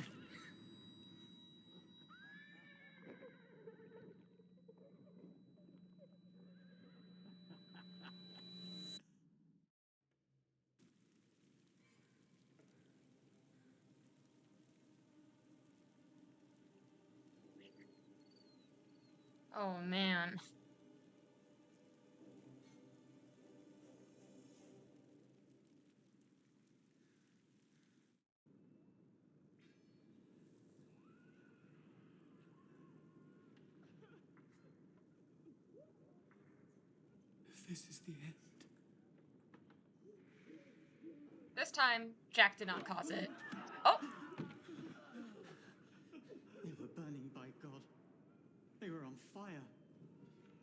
[SPEAKER 2] Oh man.
[SPEAKER 4] This is the end.
[SPEAKER 2] This time, Jack did not cause it. Oh!
[SPEAKER 23] They were burning by God. They were on fire.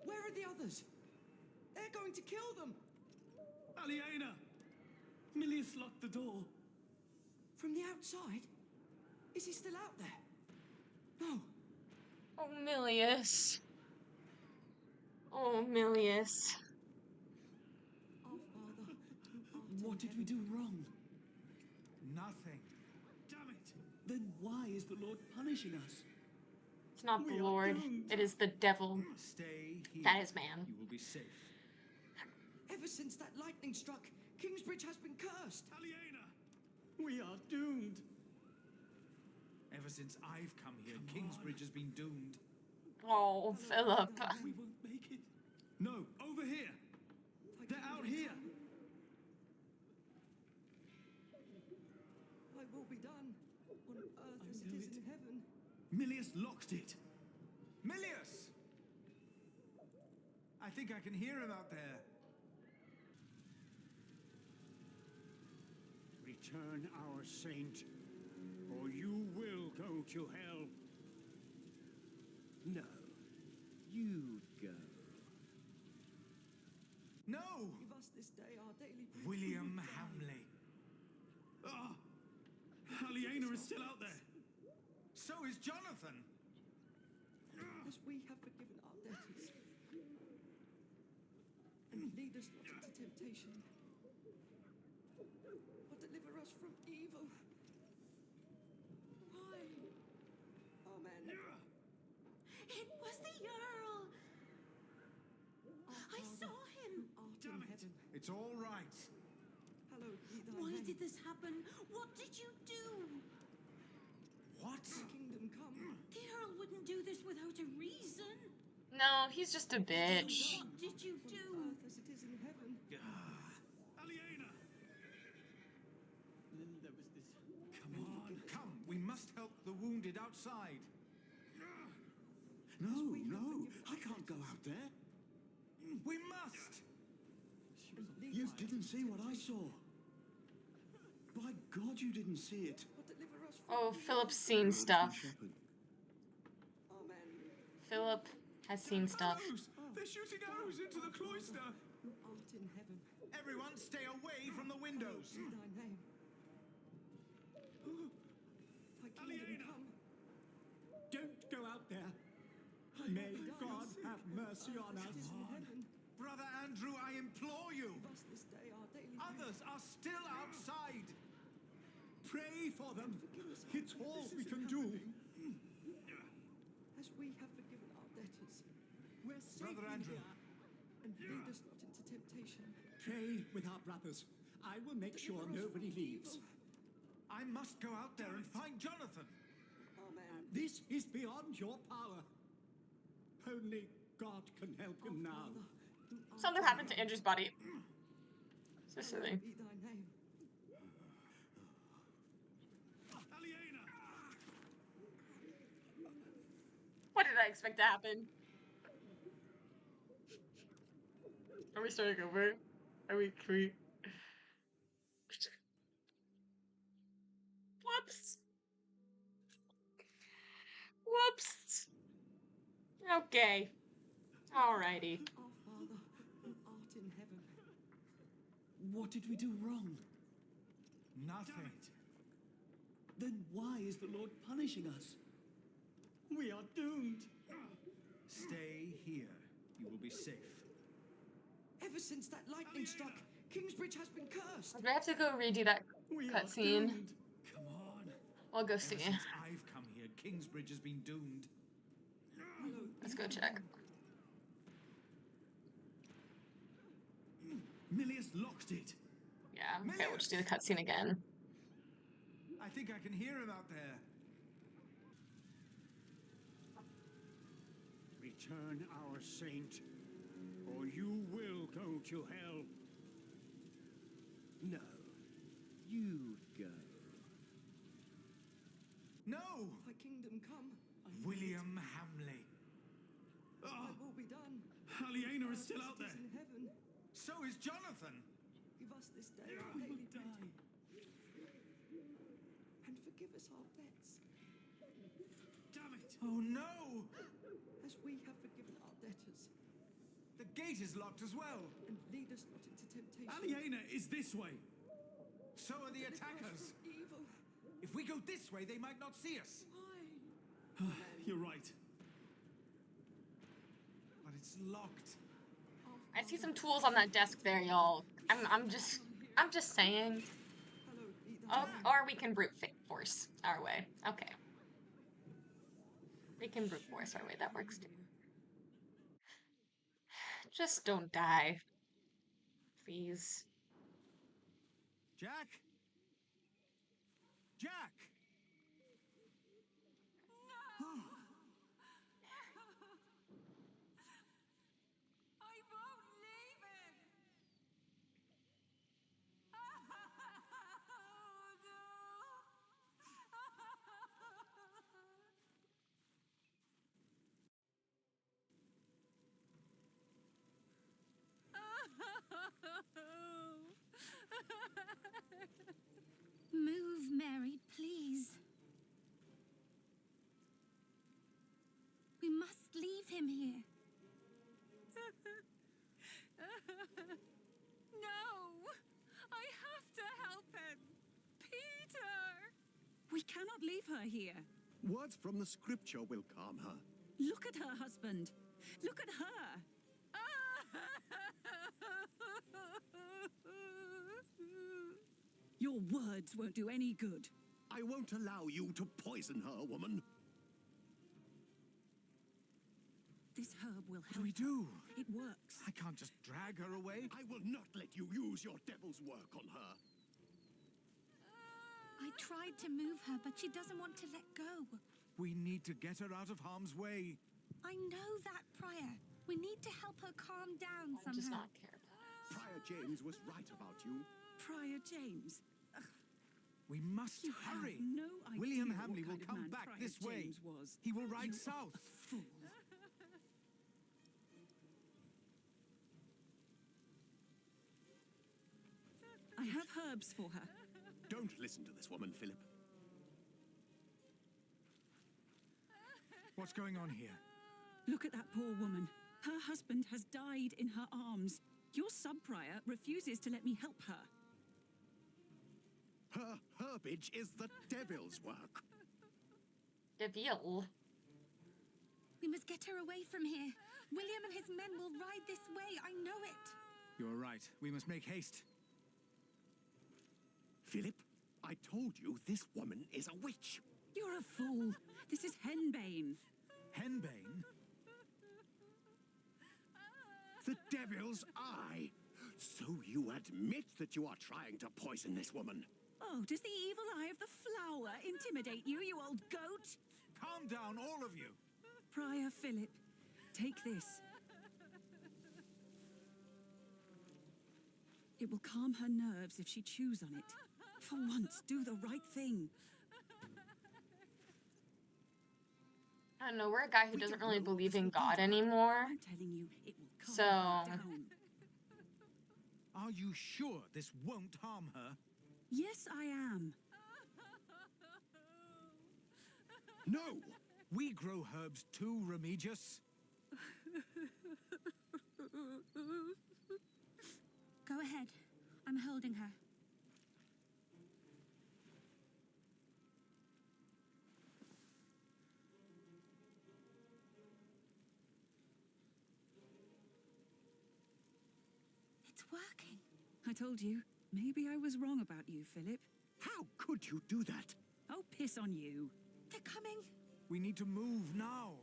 [SPEAKER 21] Where are the others? They're going to kill them!
[SPEAKER 4] Aliena! Milius locked the door.
[SPEAKER 21] From the outside? Is he still out there? No.
[SPEAKER 2] Oh, Milius. Oh, Milius.
[SPEAKER 23] What did we do wrong?
[SPEAKER 3] Nothing.
[SPEAKER 23] Damn it! Then why is the Lord punishing us?
[SPEAKER 2] It's not the Lord. It is the devil.
[SPEAKER 3] Stay here.
[SPEAKER 2] That is man.
[SPEAKER 3] You will be safe.
[SPEAKER 21] Ever since that lightning struck, Kingsbridge has been cursed.
[SPEAKER 23] Aliena! We are doomed.
[SPEAKER 3] Ever since I've come here, Kingsbridge has been doomed.
[SPEAKER 2] Oh, Philip.
[SPEAKER 18] We won't make it. No, over here. They're out here.
[SPEAKER 23] Thy will be done, on earth as it is in heaven.
[SPEAKER 18] Milius locked it.
[SPEAKER 3] Milius! I think I can hear him out there.
[SPEAKER 10] Return our saint, or you will go to hell.
[SPEAKER 19] No. You go.
[SPEAKER 3] No!
[SPEAKER 23] Give us this day our daily bread.
[SPEAKER 3] William Hamley.
[SPEAKER 18] Ah! Aliena is still out there.
[SPEAKER 3] So is Jonathan.
[SPEAKER 23] As we have forgiven our debtors. And lead us not into temptation, but deliver us from evil. Why? Amen.
[SPEAKER 15] It was the Earl! I saw him!
[SPEAKER 23] Damn it!
[SPEAKER 3] It's all right.
[SPEAKER 23] Hallowed be thy
[SPEAKER 15] Why
[SPEAKER 23] name.
[SPEAKER 15] did this happen? What did you do?
[SPEAKER 3] What?
[SPEAKER 23] Thy kingdom come.
[SPEAKER 15] The Earl wouldn't do this without a reason.
[SPEAKER 2] No, he's just a bitch.
[SPEAKER 15] What did you do?
[SPEAKER 23] On earth as it is in heaven.
[SPEAKER 18] Aliena!
[SPEAKER 23] Then there was this.
[SPEAKER 3] Come on, come. We must help the wounded outside.
[SPEAKER 19] No, no. I can't go out there.
[SPEAKER 3] We must!
[SPEAKER 19] You didn't see what I saw. By God, you didn't see it.
[SPEAKER 23] But deliver us from
[SPEAKER 2] Oh, Philip's seen stuff.
[SPEAKER 23] Amen.
[SPEAKER 2] Philip has seen stuff.
[SPEAKER 3] Arrows! They're shooting arrows into the cloister!
[SPEAKER 23] Who art in heaven.
[SPEAKER 3] Everyone stay away from the windows!
[SPEAKER 23] Be thy name. Thy kingdom come.
[SPEAKER 17] Don't go out there. May God have mercy on us.
[SPEAKER 3] Brother Andrew, I implore you!
[SPEAKER 23] Give us this day our daily bread.
[SPEAKER 3] Others are still outside!
[SPEAKER 17] Pray for them. It's all we can do.
[SPEAKER 23] As we have forgiven our debtors.
[SPEAKER 17] We're safe
[SPEAKER 3] Brother
[SPEAKER 17] in
[SPEAKER 3] Andrew.
[SPEAKER 17] here.
[SPEAKER 23] And lead us not into temptation.
[SPEAKER 17] Pray with our brothers. I will make sure nobody leaves.
[SPEAKER 3] I must go out there and find Jonathan!
[SPEAKER 23] Amen.
[SPEAKER 17] This is beyond your power. Only God can help him now.
[SPEAKER 2] Something happened to Andrew's body. So silly.
[SPEAKER 23] Be thy name.
[SPEAKER 18] Aliena!
[SPEAKER 2] What did I expect to happen? Are we starting over? Are we? Whoops. Whoops. Okay. Alrighty.
[SPEAKER 23] Our Father, who art in heaven.
[SPEAKER 19] What did we do wrong?
[SPEAKER 3] Nothing.
[SPEAKER 19] Then why is the Lord punishing us?
[SPEAKER 17] We are doomed.
[SPEAKER 3] Stay here. You will be safe.
[SPEAKER 23] Ever since that lightning struck, Kingsbridge has been cursed.
[SPEAKER 2] Do I have to go redo that cutscene?
[SPEAKER 3] Come on.
[SPEAKER 2] We'll go
[SPEAKER 3] Ever
[SPEAKER 2] see.
[SPEAKER 3] since I've come here, Kingsbridge has been doomed.
[SPEAKER 2] Let's go check.
[SPEAKER 18] Milius locked it.
[SPEAKER 2] Yeah, okay, we'll just do the cutscene again.
[SPEAKER 3] I think I can hear him out there.
[SPEAKER 10] Return our saint, or you will go to hell.
[SPEAKER 19] No. You go.
[SPEAKER 3] No!
[SPEAKER 23] Thy kingdom come.
[SPEAKER 3] William Hamley.
[SPEAKER 23] Thy will be done.
[SPEAKER 18] Aliena is still
[SPEAKER 23] As
[SPEAKER 18] out
[SPEAKER 23] it
[SPEAKER 18] there.
[SPEAKER 23] in heaven.
[SPEAKER 3] So is Jonathan.
[SPEAKER 23] Give us this day our daily bread. And forgive us our debts.
[SPEAKER 18] Damn it!
[SPEAKER 3] Oh no!
[SPEAKER 23] As we have forgiven our debtors.
[SPEAKER 3] The gate is locked as well.
[SPEAKER 23] And lead us not into temptation.
[SPEAKER 18] Aliena is this way.
[SPEAKER 3] So are the attackers.
[SPEAKER 23] Evil.
[SPEAKER 3] If we go this way, they might not see us.
[SPEAKER 23] Why?
[SPEAKER 18] You're right.
[SPEAKER 3] But it's locked.
[SPEAKER 2] I see some tools on that desk there, y'all. I'm just saying. Oh, or we can brute force our way. Okay. We can brute force our way. That works too. Just don't die. Please.
[SPEAKER 3] Jack? Jack!
[SPEAKER 20] Move, Mary, please. We must leave him here.
[SPEAKER 1] No! I have to help him! Peter! We cannot leave her here.
[SPEAKER 14] Words from the scripture will calm her.
[SPEAKER 1] Look at her husband. Look at her. Your words won't do any good.
[SPEAKER 14] I won't allow you to poison her, woman.
[SPEAKER 1] This herb will help.
[SPEAKER 18] What do we do?
[SPEAKER 1] It works.
[SPEAKER 18] I can't just drag her away.
[SPEAKER 14] I will not let you use your devil's work on her.
[SPEAKER 20] I tried to move her, but she doesn't want to let go.
[SPEAKER 18] We need to get her out of harm's way.
[SPEAKER 20] I know that, Prior. We need to help her calm down somehow.
[SPEAKER 2] Does not care.
[SPEAKER 14] Prior James was right about you.
[SPEAKER 1] Prior James.
[SPEAKER 18] We must
[SPEAKER 1] You
[SPEAKER 18] hurry.
[SPEAKER 1] have no idea
[SPEAKER 18] William
[SPEAKER 1] what
[SPEAKER 18] Hamley will
[SPEAKER 1] kind of
[SPEAKER 18] come
[SPEAKER 1] man
[SPEAKER 18] back
[SPEAKER 1] Prior
[SPEAKER 18] this way.
[SPEAKER 1] James was.
[SPEAKER 18] He will ride
[SPEAKER 1] You
[SPEAKER 18] south.
[SPEAKER 1] are a fool. I have herbs for her.
[SPEAKER 14] Don't listen to this woman, Philip.
[SPEAKER 18] What's going on here?
[SPEAKER 1] Look at that poor woman. Her husband has died in her arms. Your sub-prior refuses to let me help her.
[SPEAKER 14] Her herbage is the devil's work.
[SPEAKER 2] Devil.
[SPEAKER 20] We must get her away from here. William and his men will ride this way. I know it.
[SPEAKER 18] You're right. We must make haste.
[SPEAKER 14] Philip, I told you this woman is a witch.
[SPEAKER 1] You're a fool. This is Henbane.
[SPEAKER 18] Henbane?
[SPEAKER 14] The devil's eye. So you admit that you are trying to poison this woman?
[SPEAKER 1] Oh, does the evil eye of the flower intimidate you, you old goat?
[SPEAKER 18] Calm down, all of you.
[SPEAKER 1] Prior Philip, take this. It will calm her nerves if she chews on it. For once, do the right thing.
[SPEAKER 2] I don't know, we're a guy who doesn't really believe in God anymore.
[SPEAKER 1] I'm telling you, it will calm
[SPEAKER 2] So,
[SPEAKER 1] her down.
[SPEAKER 18] Are you sure this won't harm her?
[SPEAKER 1] Yes, I am.
[SPEAKER 14] No!
[SPEAKER 18] We grow herbs too, Remigius.
[SPEAKER 20] Go ahead. I'm holding her. It's working.
[SPEAKER 1] I told you, maybe I was wrong about you, Philip.
[SPEAKER 14] How could you do that?
[SPEAKER 1] Oh, piss on you.
[SPEAKER 20] They're coming.
[SPEAKER 18] We need to move now.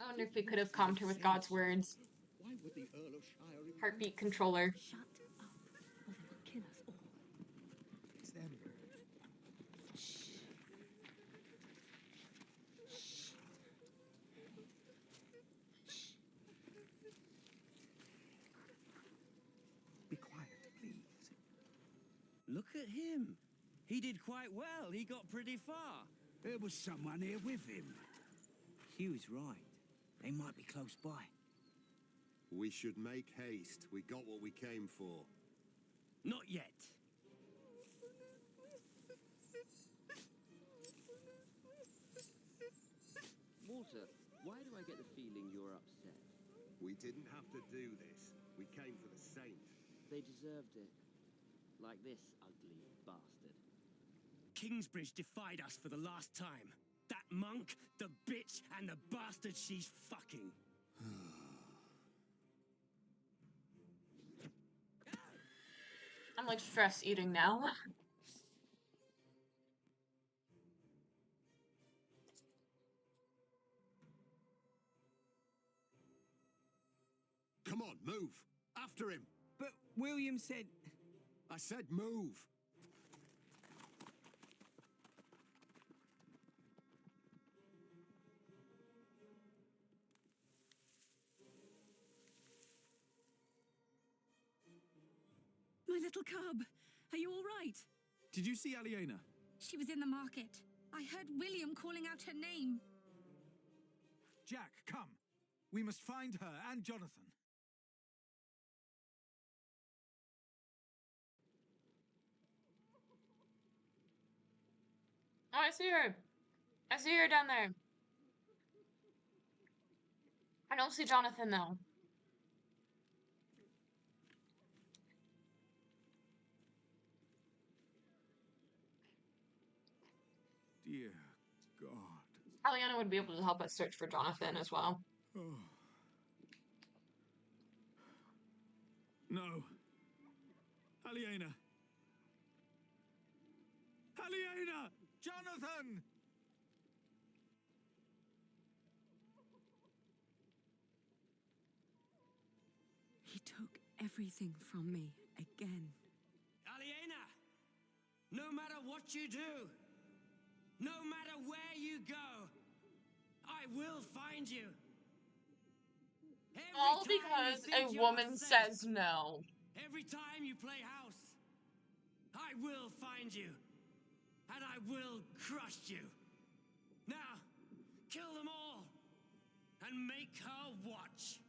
[SPEAKER 2] I wonder if we could have calmed her with God's words.
[SPEAKER 14] Why would the Earl of Shire...
[SPEAKER 2] Heartbeat controller.
[SPEAKER 1] Shut up, or they will kill us all.
[SPEAKER 18] It's them. Be quiet, please.
[SPEAKER 11] Look at him. He did quite well. He got pretty far.
[SPEAKER 21] There was someone here with him. Hugh's right. They might be close by.
[SPEAKER 5] We should make haste. We got what we came for.
[SPEAKER 11] Not yet.
[SPEAKER 9] Walter, why do I get the feeling you're upset?
[SPEAKER 5] We didn't have to do this. We came for the saint.
[SPEAKER 9] They deserved it. Like this ugly bastard.
[SPEAKER 4] Kingsbridge defied us for the last time. That monk, the bitch, and the bastard she's fucking.
[SPEAKER 2] I'm like stress eating now.
[SPEAKER 5] Come on, move. After him.
[SPEAKER 11] But William said...
[SPEAKER 5] I said move.
[SPEAKER 1] My little cub, are you all right?
[SPEAKER 12] Did you see Aliena?
[SPEAKER 20] She was in the market. I heard William calling out her name.
[SPEAKER 18] Jack, come. We must find her and Jonathan.
[SPEAKER 2] I see her. I see her down there. I don't see Jonathan, though.
[SPEAKER 3] Dear God.
[SPEAKER 2] Aliana would be able to help us search for Jonathan as well.
[SPEAKER 3] Oh. No. Aliena. Aliena! Jonathan!
[SPEAKER 13] He took everything from me again.
[SPEAKER 4] Aliena! No matter what you do, no matter where you go, I will find you. Every
[SPEAKER 2] All
[SPEAKER 4] time you
[SPEAKER 2] because
[SPEAKER 4] think
[SPEAKER 2] a
[SPEAKER 4] you're
[SPEAKER 2] woman
[SPEAKER 4] safe,
[SPEAKER 2] says no.
[SPEAKER 4] every time you play house, I will find you. And I will crush you. Now, kill them all. And make her watch.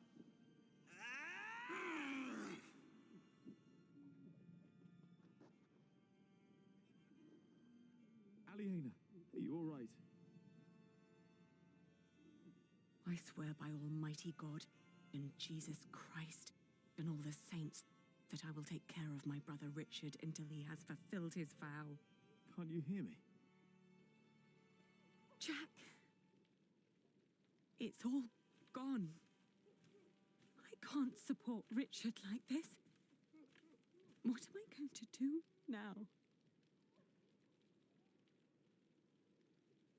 [SPEAKER 3] Aliena, are you all right?
[SPEAKER 13] I swear by Almighty God and Jesus Christ and all the saints that I will take care of my brother Richard until he has fulfilled his vow.
[SPEAKER 3] Can't you hear me?
[SPEAKER 13] Jack, it's all gone. I can't support Richard like this. What am I going to do now?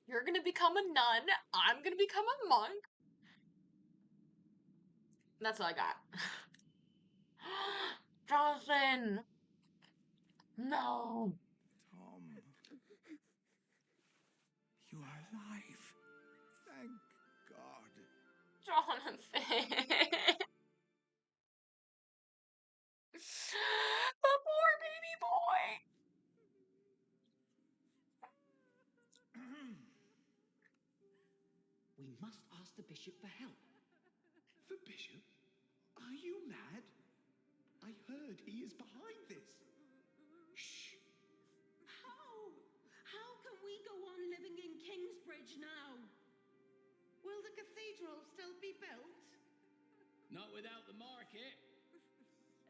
[SPEAKER 2] You're gonna become a nun. I'm gonna become a monk. That's all I got. Jonathan! No!
[SPEAKER 3] Tom. You are alive. Thank God.
[SPEAKER 2] Jonathan! The poor baby boy!
[SPEAKER 23] We must ask the bishop for help. The bishop? Are you mad? I heard he is behind this. Shh.
[SPEAKER 6] How? How can we go on living in Kingsbridge now? Will the cathedral still be built?
[SPEAKER 7] Not without the market.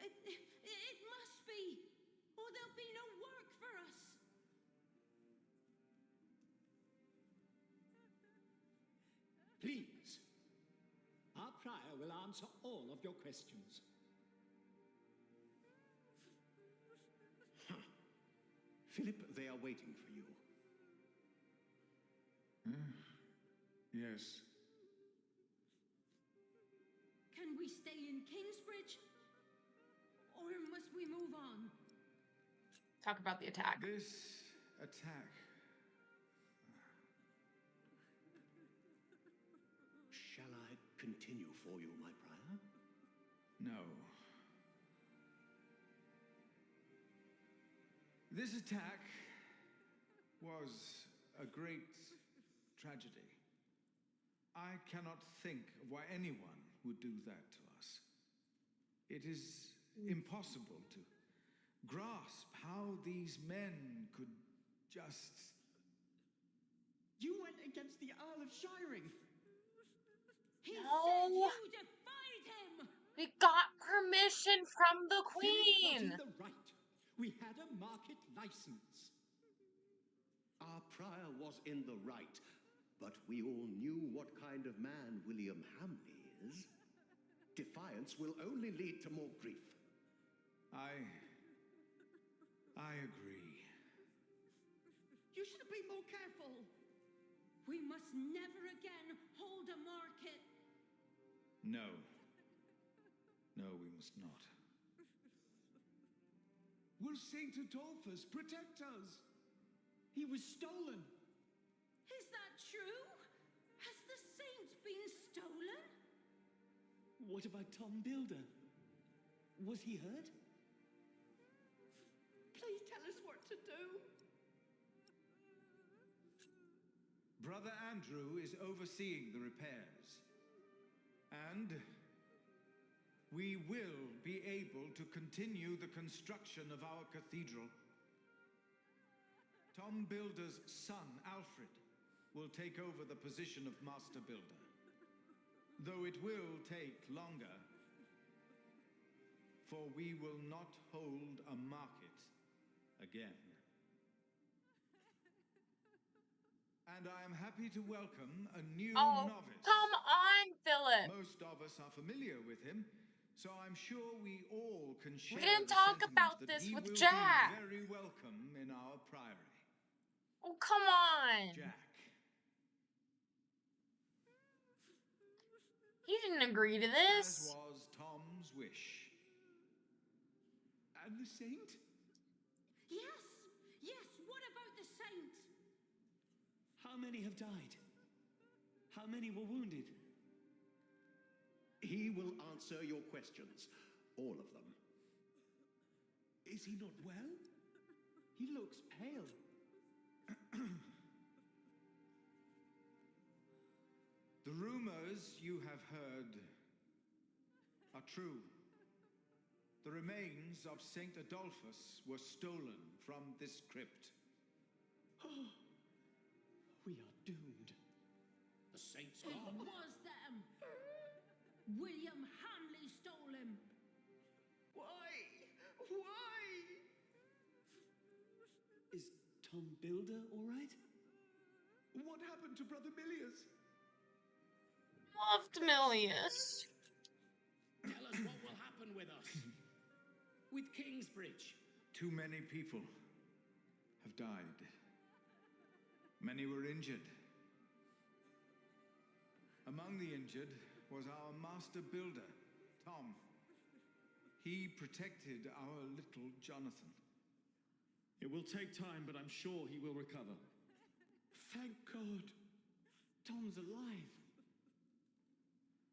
[SPEAKER 6] It must be, or there'll be no work for us.
[SPEAKER 17] Please. Our prior will answer all of your questions.
[SPEAKER 14] Philip, they are waiting for you.
[SPEAKER 3] Yes.
[SPEAKER 6] Can we stay in Kingsbridge? Or must we move on?
[SPEAKER 2] Talk about the attack.
[SPEAKER 3] This attack.
[SPEAKER 14] Shall I continue for you, my prior?
[SPEAKER 3] No. This attack was a great tragedy. I cannot think of why anyone would do that to us. It is impossible to grasp how these men could just...
[SPEAKER 23] You went against the Earl of Shiring.
[SPEAKER 6] He
[SPEAKER 2] No.
[SPEAKER 6] said you defied him!
[SPEAKER 2] We got permission from the queen!
[SPEAKER 17] Philip was in the right. We had a market license.
[SPEAKER 14] Our prior was in the right, but we all knew what kind of man William Hamley is. Defiance will only lead to more grief.
[SPEAKER 3] I agree.
[SPEAKER 6] You should be more careful. We must never again hold a market.
[SPEAKER 3] No. No, we must not.
[SPEAKER 23] Will Saint Adolphus protect us? He was stolen.
[SPEAKER 6] Is that true? Has the saint been stolen?
[SPEAKER 23] What about Tom Builder? Was he hurt? Please tell us what to do.
[SPEAKER 3] Brother Andrew is overseeing the repairs. And we will be able to continue the construction of our cathedral. Tom Builder's son, Alfred, will take over the position of Master Builder. Though it will take longer, for we will not hold a market again. And I am happy to welcome a new novice.
[SPEAKER 2] Come on, Philip.
[SPEAKER 3] Most of us are familiar with him, so I'm sure we all can share
[SPEAKER 2] We didn't
[SPEAKER 3] the
[SPEAKER 2] talk
[SPEAKER 3] sentiment
[SPEAKER 2] about
[SPEAKER 3] that
[SPEAKER 2] this
[SPEAKER 3] he
[SPEAKER 2] with
[SPEAKER 3] will
[SPEAKER 2] Jack.
[SPEAKER 3] be very welcome in our priory.
[SPEAKER 2] Oh, come on.
[SPEAKER 3] Jack.
[SPEAKER 2] He didn't agree to
[SPEAKER 3] As
[SPEAKER 2] this.
[SPEAKER 3] was Tom's wish.
[SPEAKER 23] And the saint?
[SPEAKER 6] Yes, yes, what about the saint?
[SPEAKER 8] How many have died? How many were wounded?
[SPEAKER 14] He will answer your questions. All of them.
[SPEAKER 23] Is he not well? He looks pale.
[SPEAKER 3] The rumors you have heard are true. The remains of Saint Adolphus were stolen from this crypt.
[SPEAKER 23] We are doomed.
[SPEAKER 7] The saint's
[SPEAKER 6] It
[SPEAKER 7] gone.
[SPEAKER 6] was them. William Hamley stole him.
[SPEAKER 23] Why? Why?
[SPEAKER 8] Is Tom Builder all right?
[SPEAKER 23] What happened to Brother Milius?
[SPEAKER 2] Loved Milius.
[SPEAKER 7] Tell us what will happen with us. With Kingsbridge.
[SPEAKER 3] Too many people have died. Many were injured. Among the injured was our master builder, Tom. He protected our little Jonathan.
[SPEAKER 12] It will take time, but I'm sure he will recover.
[SPEAKER 23] Thank God. Tom's alive.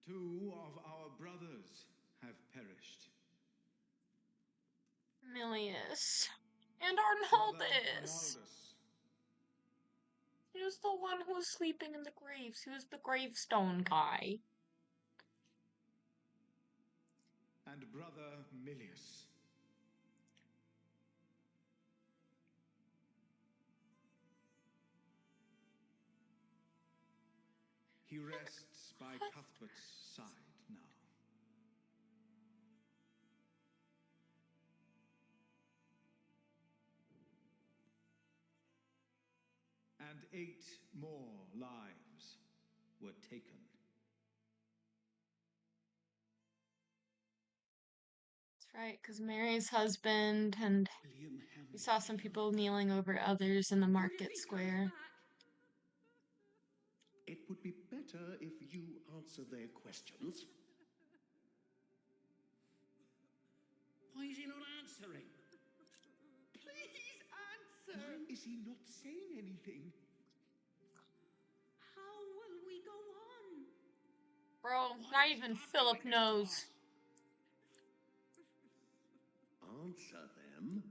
[SPEAKER 3] 2 of our brothers have perished.
[SPEAKER 2] Milius. And
[SPEAKER 3] Brother
[SPEAKER 2] Arnoldus.
[SPEAKER 3] Arnoldus.
[SPEAKER 2] He was the one who was sleeping in the graves. He was the gravestone guy.
[SPEAKER 3] And brother Milius. He rests by Cuthbert's side now. And 8 more lives were taken.
[SPEAKER 2] That's right, because Mary's husband, and we saw some people kneeling over others in the market square.
[SPEAKER 14] It would be better if you answer their questions.
[SPEAKER 7] Why is he not answering?
[SPEAKER 23] Please answer. Why is he not saying anything?
[SPEAKER 6] How will we go on?
[SPEAKER 2] Bro, not even Philip knows.
[SPEAKER 14] Answer them?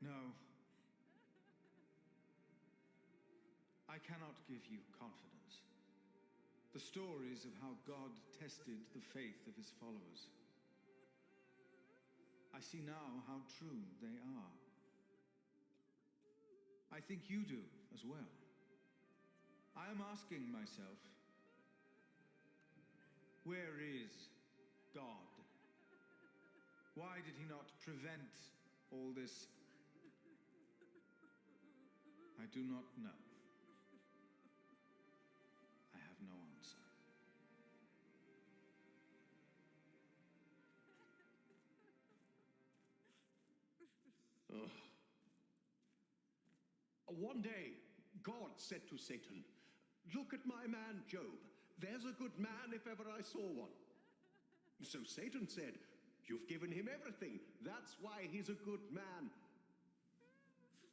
[SPEAKER 3] No. I cannot give you confidence. The stories of how God tested the faith of his followers. I see now how true they are. I think you do as well. I am asking myself, where is God? Why did he not prevent all this? I do not know. I have no answer.
[SPEAKER 14] One day, God said to Satan, "Look at my man Job. There's a good man if ever I saw one." So Satan said, "You've given him everything. That's why he's a good man."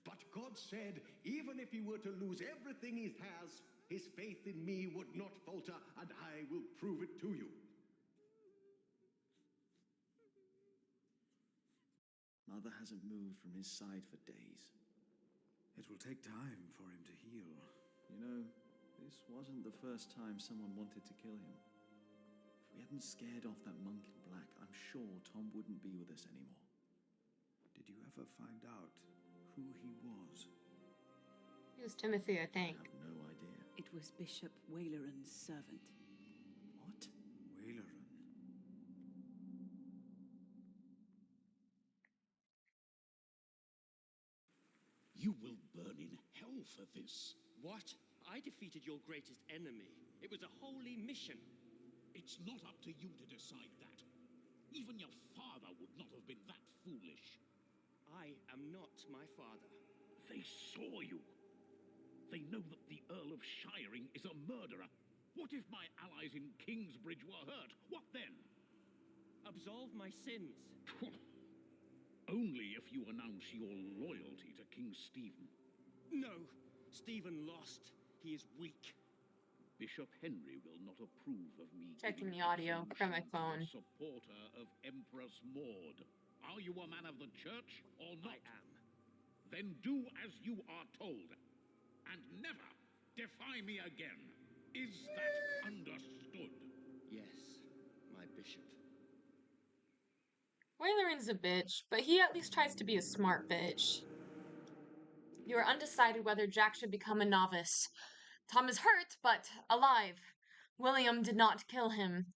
[SPEAKER 14] But God said, even if he were to lose everything he has, his faith in me would not falter, and I will prove it to you.
[SPEAKER 16] Mother hasn't moved from his side for days.
[SPEAKER 3] It will take time for him to heal.
[SPEAKER 16] You know, this wasn't the first time someone wanted to kill him. If we hadn't scared off that monk in black, I'm sure sure Tom wouldn't be with us anymore.
[SPEAKER 3] Did you ever find out who he was?
[SPEAKER 2] It was Timothy, I think.
[SPEAKER 16] I have no idea.
[SPEAKER 10] It was Bishop Waleran's servant.
[SPEAKER 16] What?
[SPEAKER 3] Waleran.
[SPEAKER 7] You will burn in hell for this.
[SPEAKER 8] What? I defeated your greatest enemy. It was a holy mission.
[SPEAKER 15] It's not up to you to decide that. Even your father would not have been that foolish.
[SPEAKER 8] I am not my father.
[SPEAKER 15] They saw you. They know that the Earl of Shiring is a murderer. What if my allies in Kingsbridge were hurt? What then?
[SPEAKER 8] Absolve my sins.
[SPEAKER 15] Only if you announce your loyalty to King Stephen.
[SPEAKER 8] No, Stephen lost. He is weak.
[SPEAKER 15] Bishop Henry will not approve of me
[SPEAKER 2] Checking
[SPEAKER 15] giving
[SPEAKER 2] the audio from my
[SPEAKER 15] information to
[SPEAKER 2] phone.
[SPEAKER 15] a supporter of Empress Maud. Are you a man of the church or not?
[SPEAKER 8] I am.
[SPEAKER 15] Then do as you are told. And never defy me again. Is that understood?
[SPEAKER 8] Yes, my bishop.
[SPEAKER 2] Waleran's a bitch, but he at least tries to be a smart bitch. You are undecided whether Jack should become a novice. Tom is hurt, but alive. William did not kill him.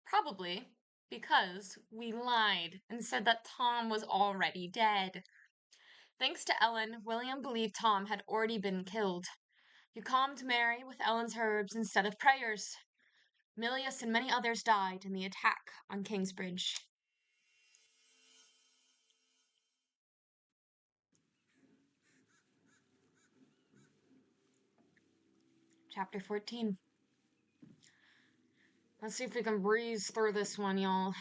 [SPEAKER 2] Probably because we lied and said that Tom was already dead. Thanks to Ellen, William believed Tom had already been killed. You calmed Mary with Ellen's herbs instead of prayers. Milius and many others died in the attack on Kingsbridge. Chapter 14. Let's see if we can breeze through this one, y'all.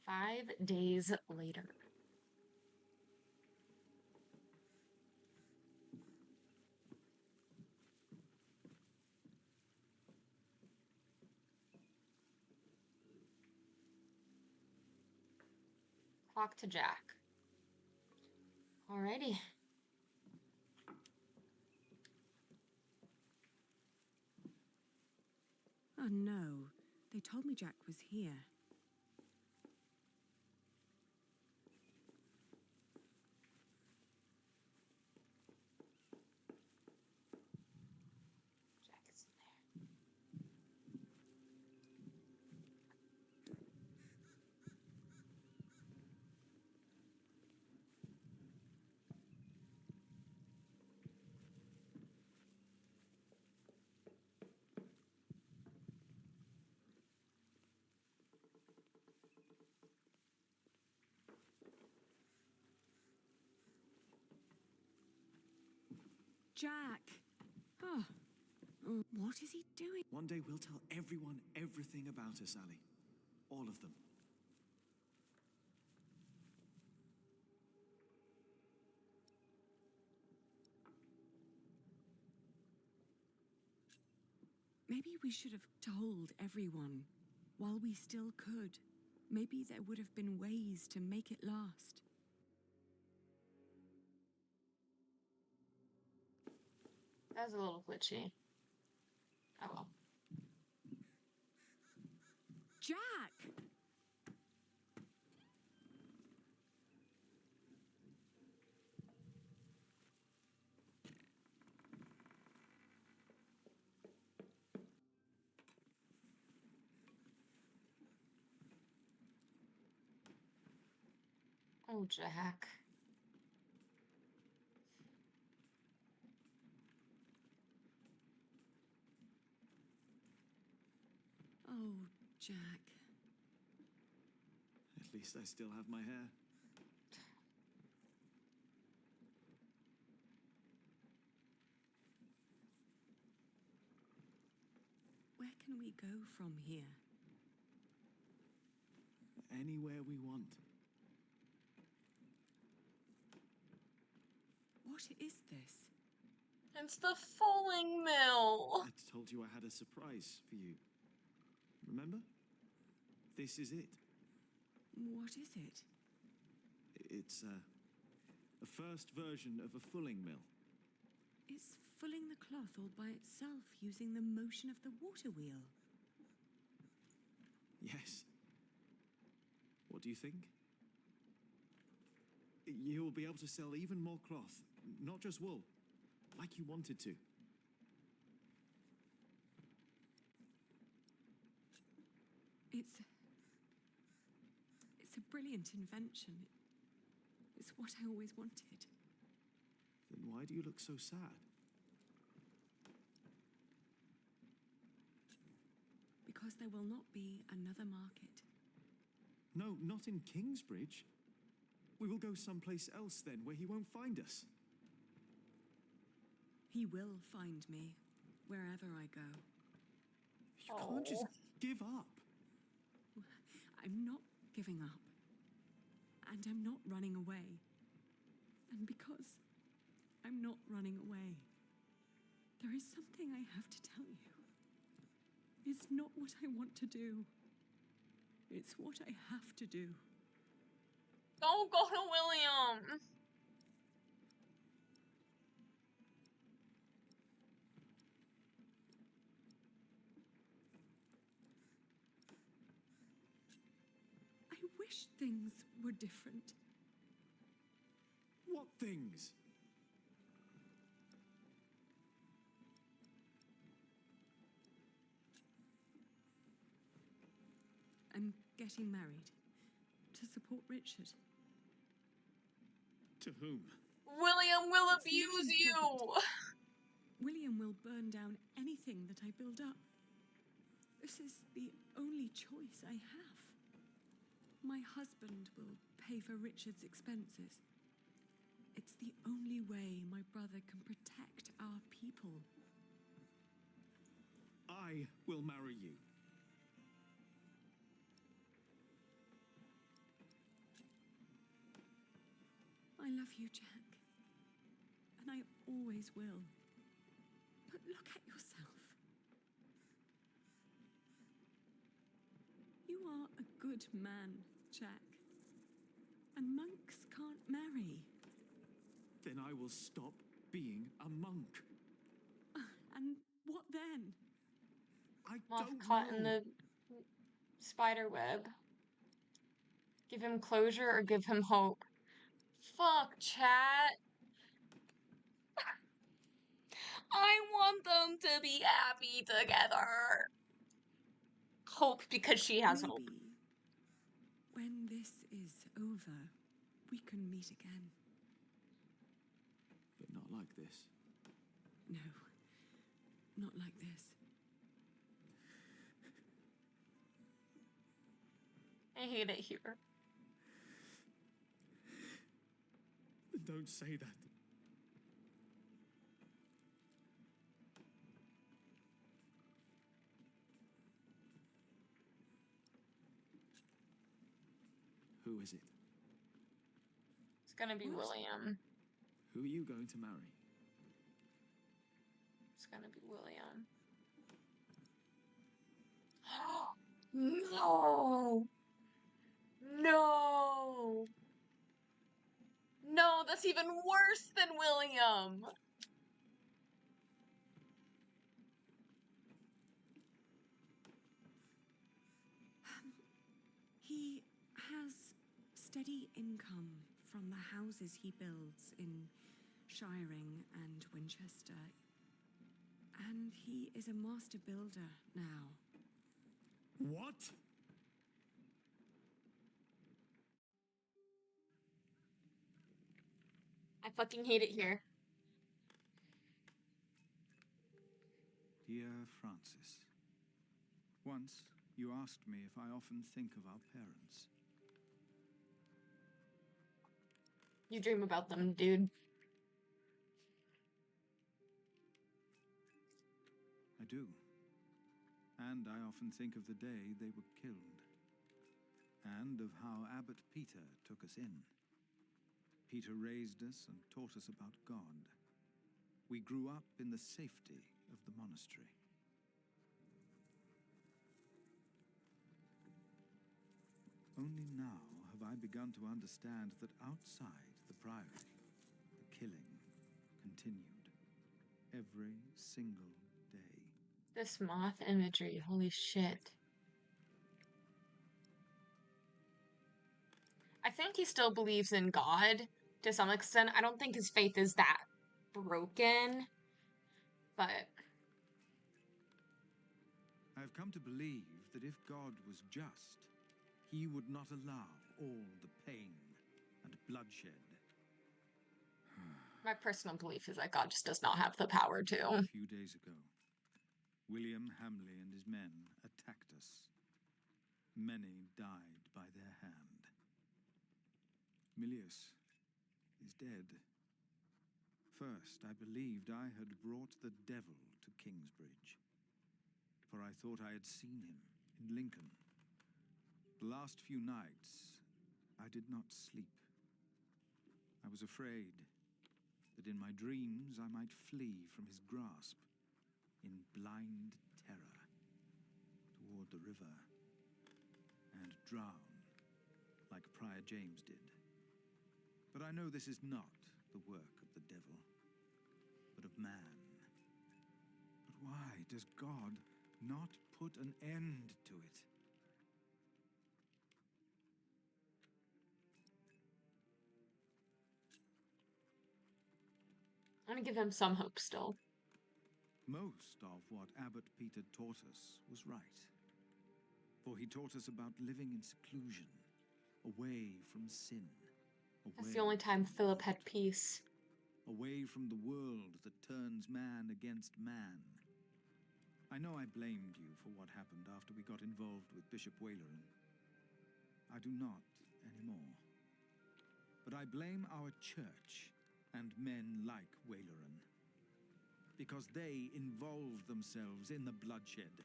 [SPEAKER 2] 5 days later. Clock to Jack. Alrighty.
[SPEAKER 13] Oh no, they told me Jack was here.
[SPEAKER 2] Jack is in there.
[SPEAKER 13] Jack! Oh, what is he doing?
[SPEAKER 16] One day we'll tell everyone everything about us, Sally. All of them.
[SPEAKER 13] Maybe we should have told everyone while we still could. Maybe there would have been ways to make it last.
[SPEAKER 2] That was a little glitchy. Oh well.
[SPEAKER 13] Jack!
[SPEAKER 2] Oh, Jack.
[SPEAKER 13] Oh, Jack.
[SPEAKER 16] At least I still have my hair.
[SPEAKER 13] Where can we go from here?
[SPEAKER 16] Anywhere we want.
[SPEAKER 13] What is this?
[SPEAKER 2] It's the fulling mill.
[SPEAKER 16] I told you I had a surprise for you. Remember? This is it.
[SPEAKER 13] What is it?
[SPEAKER 16] It's a first version of a fulling mill.
[SPEAKER 13] It's fulling the cloth all by itself using the motion of the water wheel.
[SPEAKER 16] Yes. What do you think? You will be able to sell even more cloth, not just wool, like you wanted to.
[SPEAKER 13] It's a brilliant invention. It's what I always wanted.
[SPEAKER 16] Then why do you look so sad?
[SPEAKER 13] Because there will not be another market.
[SPEAKER 16] No, not in Kingsbridge. We will go someplace else then, where he won't find us.
[SPEAKER 13] He will find me, wherever I go.
[SPEAKER 16] You can't just give up.
[SPEAKER 13] I'm not giving up. And I'm not running away. And because I'm not running away, there is something I have to tell you. It's not what I want to do. It's what I have to do.
[SPEAKER 2] Don't go to William!
[SPEAKER 13] I wish things were different.
[SPEAKER 16] What things?
[SPEAKER 13] I'm getting married to support Richard.
[SPEAKER 16] To whom?
[SPEAKER 2] William will
[SPEAKER 13] It's not
[SPEAKER 2] abuse you!
[SPEAKER 13] important. William will burn down anything that I build up. This is the only choice I have. My husband will pay for Richard's expenses. It's the only way my brother can protect our people.
[SPEAKER 16] I will marry you.
[SPEAKER 13] I love you, Jack. And I always will. But look at yourself. You are a good man, Jack. And monks can't marry.
[SPEAKER 16] Then I will stop being a monk.
[SPEAKER 13] And what then?
[SPEAKER 16] I
[SPEAKER 2] Moth
[SPEAKER 16] don't
[SPEAKER 2] caught
[SPEAKER 16] know.
[SPEAKER 2] in the spider web. Give him closure or give him hope. Fuck, chat. I want them to be happy together. Hope because she has hope.
[SPEAKER 13] Maybe when this is over, we can meet again.
[SPEAKER 16] But not like this.
[SPEAKER 13] No, not like this.
[SPEAKER 2] I hate it here.
[SPEAKER 16] Don't say that. Who is it?
[SPEAKER 2] It's gonna be William.
[SPEAKER 16] Who are you going to marry?
[SPEAKER 2] It's gonna be William. No! No! No, that's even worse than William!
[SPEAKER 13] He has steady income from the houses he builds in Shiring and Winchester. And he is a master builder now.
[SPEAKER 16] What?
[SPEAKER 2] I fucking hate it here.
[SPEAKER 3] Dear Francis, once you asked me if I often think of our parents.
[SPEAKER 2] You dream about them, dude.
[SPEAKER 3] I do. And I often think of the day they were killed. And of how Abbot Peter took us in. Peter raised us and taught us about God. We grew up in the safety of the monastery. Only now have I begun to understand that outside the priory, the killing continued every single day.
[SPEAKER 2] This moth imagery, holy shit. think he still believes in God to some extent. I don't think his faith is that broken, but
[SPEAKER 3] I have come to believe that if God was just, he would not allow all the pain and bloodshed.
[SPEAKER 2] my personal belief is that God just does not have the power to.
[SPEAKER 3] A few days ago, William Hamley and his men attacked us. Many died by their hand. Milius is dead. First, I believed I had brought the devil to Kingsbridge, for I thought I had seen him in Lincoln. The last few nights, I did not sleep. I was afraid that in my dreams I might flee from his grasp in blind terror toward the river and drown like Prior James did. But I know this is not the work of the devil, but of man. But why does God not put an end to it?
[SPEAKER 2] I'm gonna give him some hope still.
[SPEAKER 3] Most of what Abbot Peter taught us was right. For he taught us about living in seclusion, away from sin.
[SPEAKER 2] That's the only time Philip had peace.
[SPEAKER 3] Away from the world that turns man against man. I know I blamed you for what happened after we got involved with Bishop Waleran. I do not anymore. But I blame our church and men like Waleran, because they involved themselves in the bloodshed.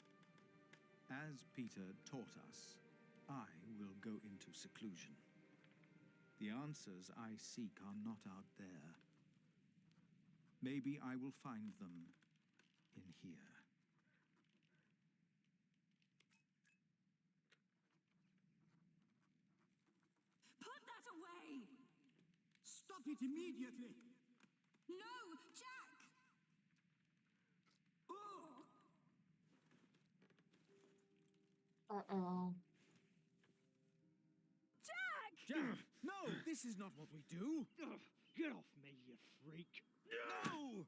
[SPEAKER 3] As Peter taught us, I will go into seclusion. The answers I seek are not out there. Maybe I will find them in here.
[SPEAKER 6] Put that away! Stop it immediately! No, Jack!
[SPEAKER 2] Uh-oh.
[SPEAKER 6] Jack!
[SPEAKER 16] Jack! No! This is not what we do!
[SPEAKER 15] Get off me, you freak!
[SPEAKER 16] No!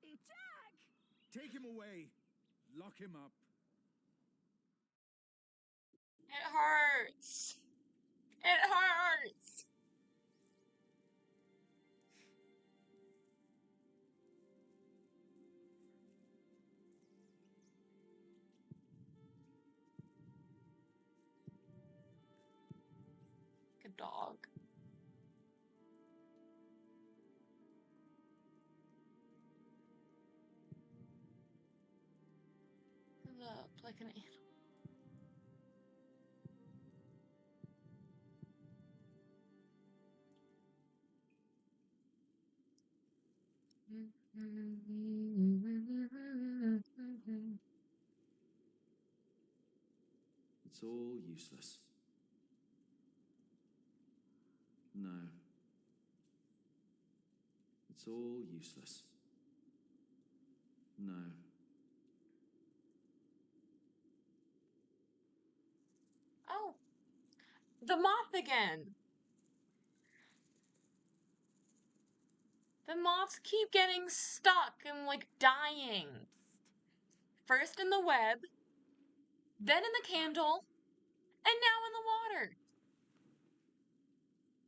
[SPEAKER 6] Jack!
[SPEAKER 16] Take him away. Lock him up.
[SPEAKER 2] It hurts. It hurts. Good dog. Look like an animal.
[SPEAKER 19] It's all useless. No. It's all useless. No.
[SPEAKER 2] Oh, the moth again. The moths keep getting stuck and like dying. First in the web, then in the candle, and now in the water.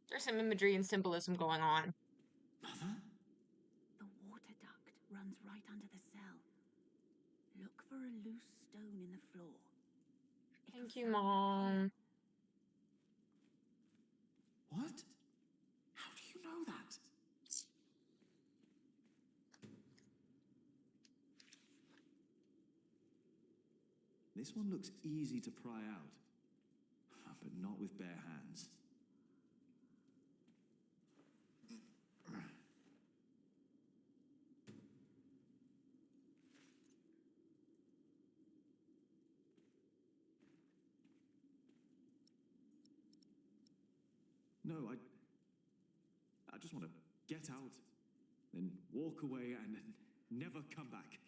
[SPEAKER 2] There's some imagery and symbolism going on.
[SPEAKER 10] Mother? The water duct runs right under the cell. Look for a loose stone in the floor.
[SPEAKER 2] Thank you, Mom.
[SPEAKER 16] What? How do you know that?
[SPEAKER 19] This one looks easy to pry out, but not with bare hands. No, I just want to get out, then walk away and never come back.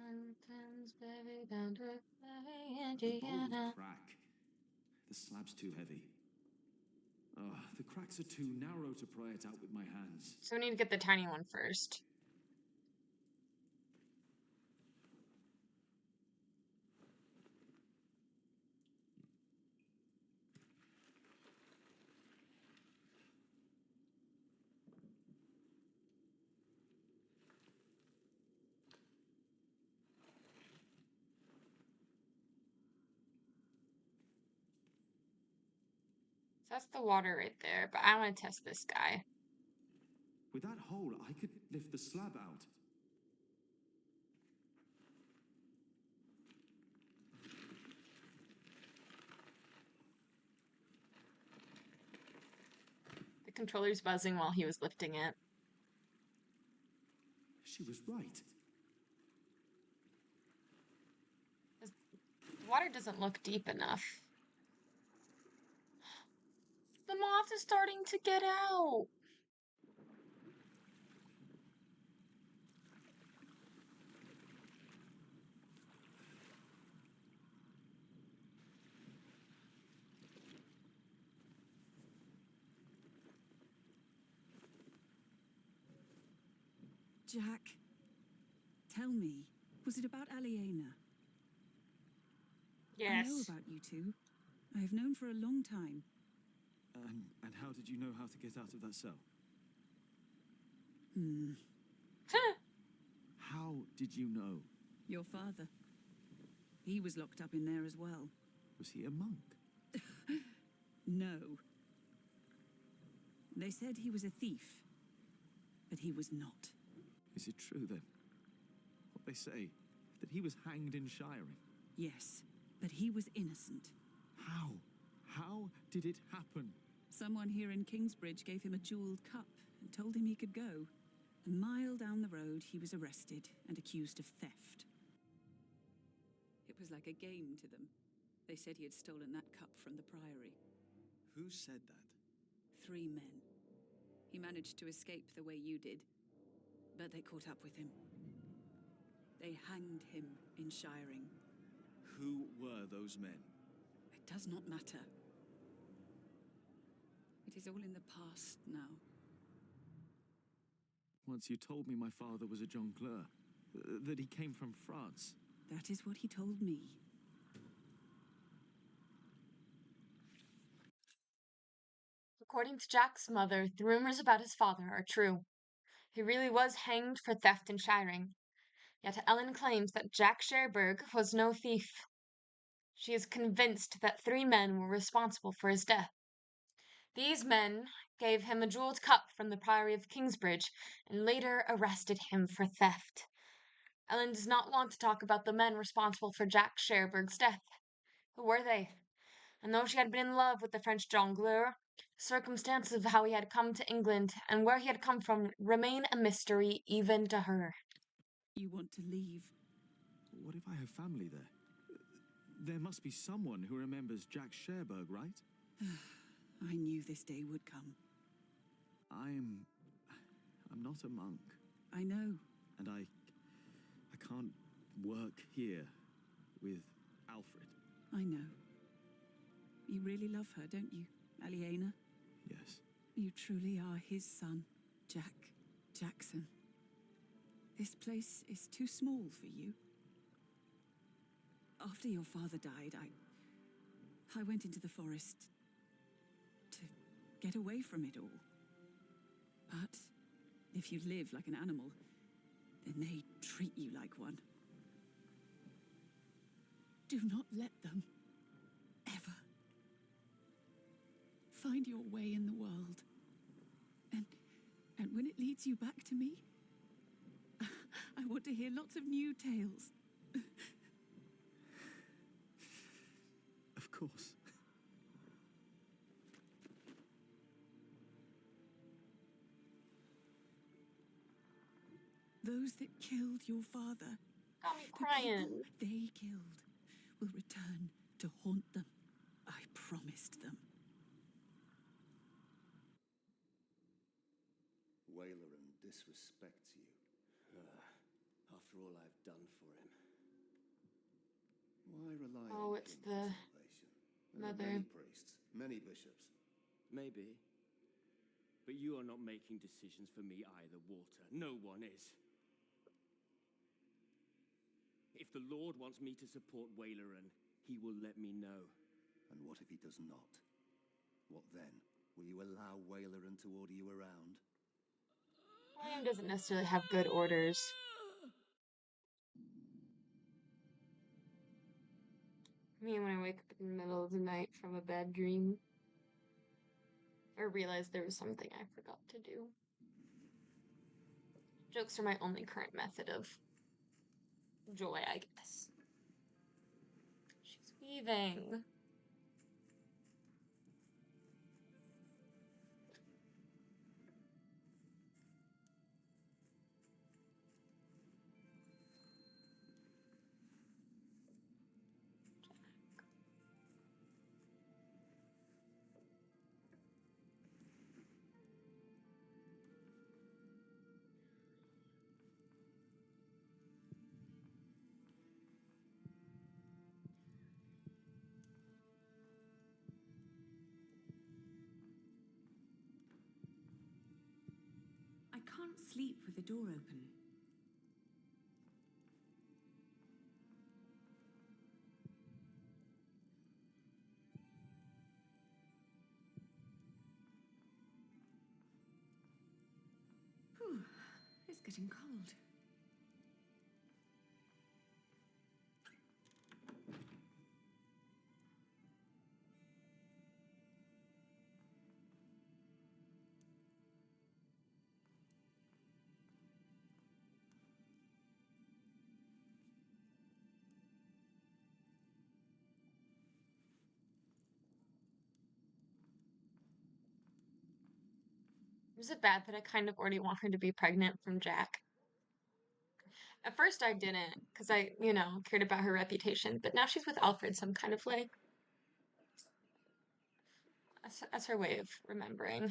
[SPEAKER 2] Mountains buried under clay,
[SPEAKER 19] The bowl
[SPEAKER 2] Indiana.
[SPEAKER 19] will crack. The slab's too heavy. The cracks are too narrow to pry it out with my hands.
[SPEAKER 2] So we need to get the tiny one first. That's the water right there, but I want to test this guy.
[SPEAKER 19] With that hole, I could lift the slab out.
[SPEAKER 2] The controller's buzzing while he was lifting it.
[SPEAKER 19] She was right.
[SPEAKER 2] The water doesn't look deep enough. The moth is starting to get out.
[SPEAKER 1] Jack, tell me, was it about Aliena?
[SPEAKER 2] Yes.
[SPEAKER 1] I know about you two. I have known for a long time.
[SPEAKER 16] And how did you know how to get out of that cell?
[SPEAKER 19] How did you know?
[SPEAKER 1] Your father. He was locked up in there as well.
[SPEAKER 19] Was he a monk?
[SPEAKER 1] No. They said he was a thief, but he was not.
[SPEAKER 16] Is it true then? What they say, that he was hanged in shiring?
[SPEAKER 1] Yes, but he was innocent.
[SPEAKER 16] How? How did it happen?
[SPEAKER 1] Someone here in Kingsbridge gave him a jeweled cup and told him he could go. A mile down the road, he was arrested and accused of theft. It was like a game to them. They said he had stolen that cup from the priory.
[SPEAKER 16] Who said that?
[SPEAKER 1] 3 men. He managed to escape the way you did, but they caught up with him. They hanged him in shiring.
[SPEAKER 16] Who were those men?
[SPEAKER 1] It does not matter. It is all in the past now.
[SPEAKER 16] Once you told me my father was a jongleur, that he came from France.
[SPEAKER 1] That is what he told me.
[SPEAKER 2] According to Jack's mother, the rumors about his father are true. He really was hanged for theft and shiring. Yet Ellen claims that Jack Sherberg was no thief. She is convinced that 3 men were responsible for his death. These men gave him a jeweled cup from the Priory of Kingsbridge and later arrested him for theft. Ellen does not want to talk about the men responsible for Jack Sherberg's death. Who were they? And though she had been in love with the French jongleur, circumstances of how he had come to England and where he had come from remain a mystery even to her.
[SPEAKER 1] You want to leave?
[SPEAKER 16] What if I have family there? There must be someone who remembers Jack Sherberg, right?
[SPEAKER 1] I knew this day would come.
[SPEAKER 16] I'm not a monk.
[SPEAKER 1] I know.
[SPEAKER 16] And I can't work here with Alfred.
[SPEAKER 1] I know. You really love her, don't you, Aliena?
[SPEAKER 16] Yes.
[SPEAKER 1] You truly are his son, Jack Jackson. This place is too small for you. After your father died, I went into the forest to get away from it all. But if you live like an animal, then they treat you like one. Do not let them, ever, find your way in the world. And when it leads you back to me, I want to hear lots of new tales.
[SPEAKER 16] Of course.
[SPEAKER 1] Those that killed your father,
[SPEAKER 2] Got me crying.
[SPEAKER 1] the people they killed, will return to haunt them. I promised them.
[SPEAKER 5] Wailer and disrespects you.
[SPEAKER 9] after all I've done for him. Why rely
[SPEAKER 2] Oh,
[SPEAKER 9] on
[SPEAKER 2] it's
[SPEAKER 9] him
[SPEAKER 2] the
[SPEAKER 9] for salvation? There are
[SPEAKER 2] mother.
[SPEAKER 9] many priests, many bishops.
[SPEAKER 4] Maybe. But you are not making decisions for me either, Walter. No one is. If the Lord wants me to support Waileran, he will let me know.
[SPEAKER 9] And what if he does not? What then? Will you allow Waileran to order you around?
[SPEAKER 2] William doesn't necessarily have good orders. Me, when I wake up in the middle of the night from a bad dream, or realize there was something I forgot to do. Jokes are my only current method of joy, I guess. She's weaving.
[SPEAKER 13] I can't sleep with the door open. Whew, it's getting cold.
[SPEAKER 2] Is it bad that I kind of already want her to be pregnant from Jack? At first I didn't, because I, cared about her reputation, but now she's with Alfred, so I'm kind of like, that's her way of remembering,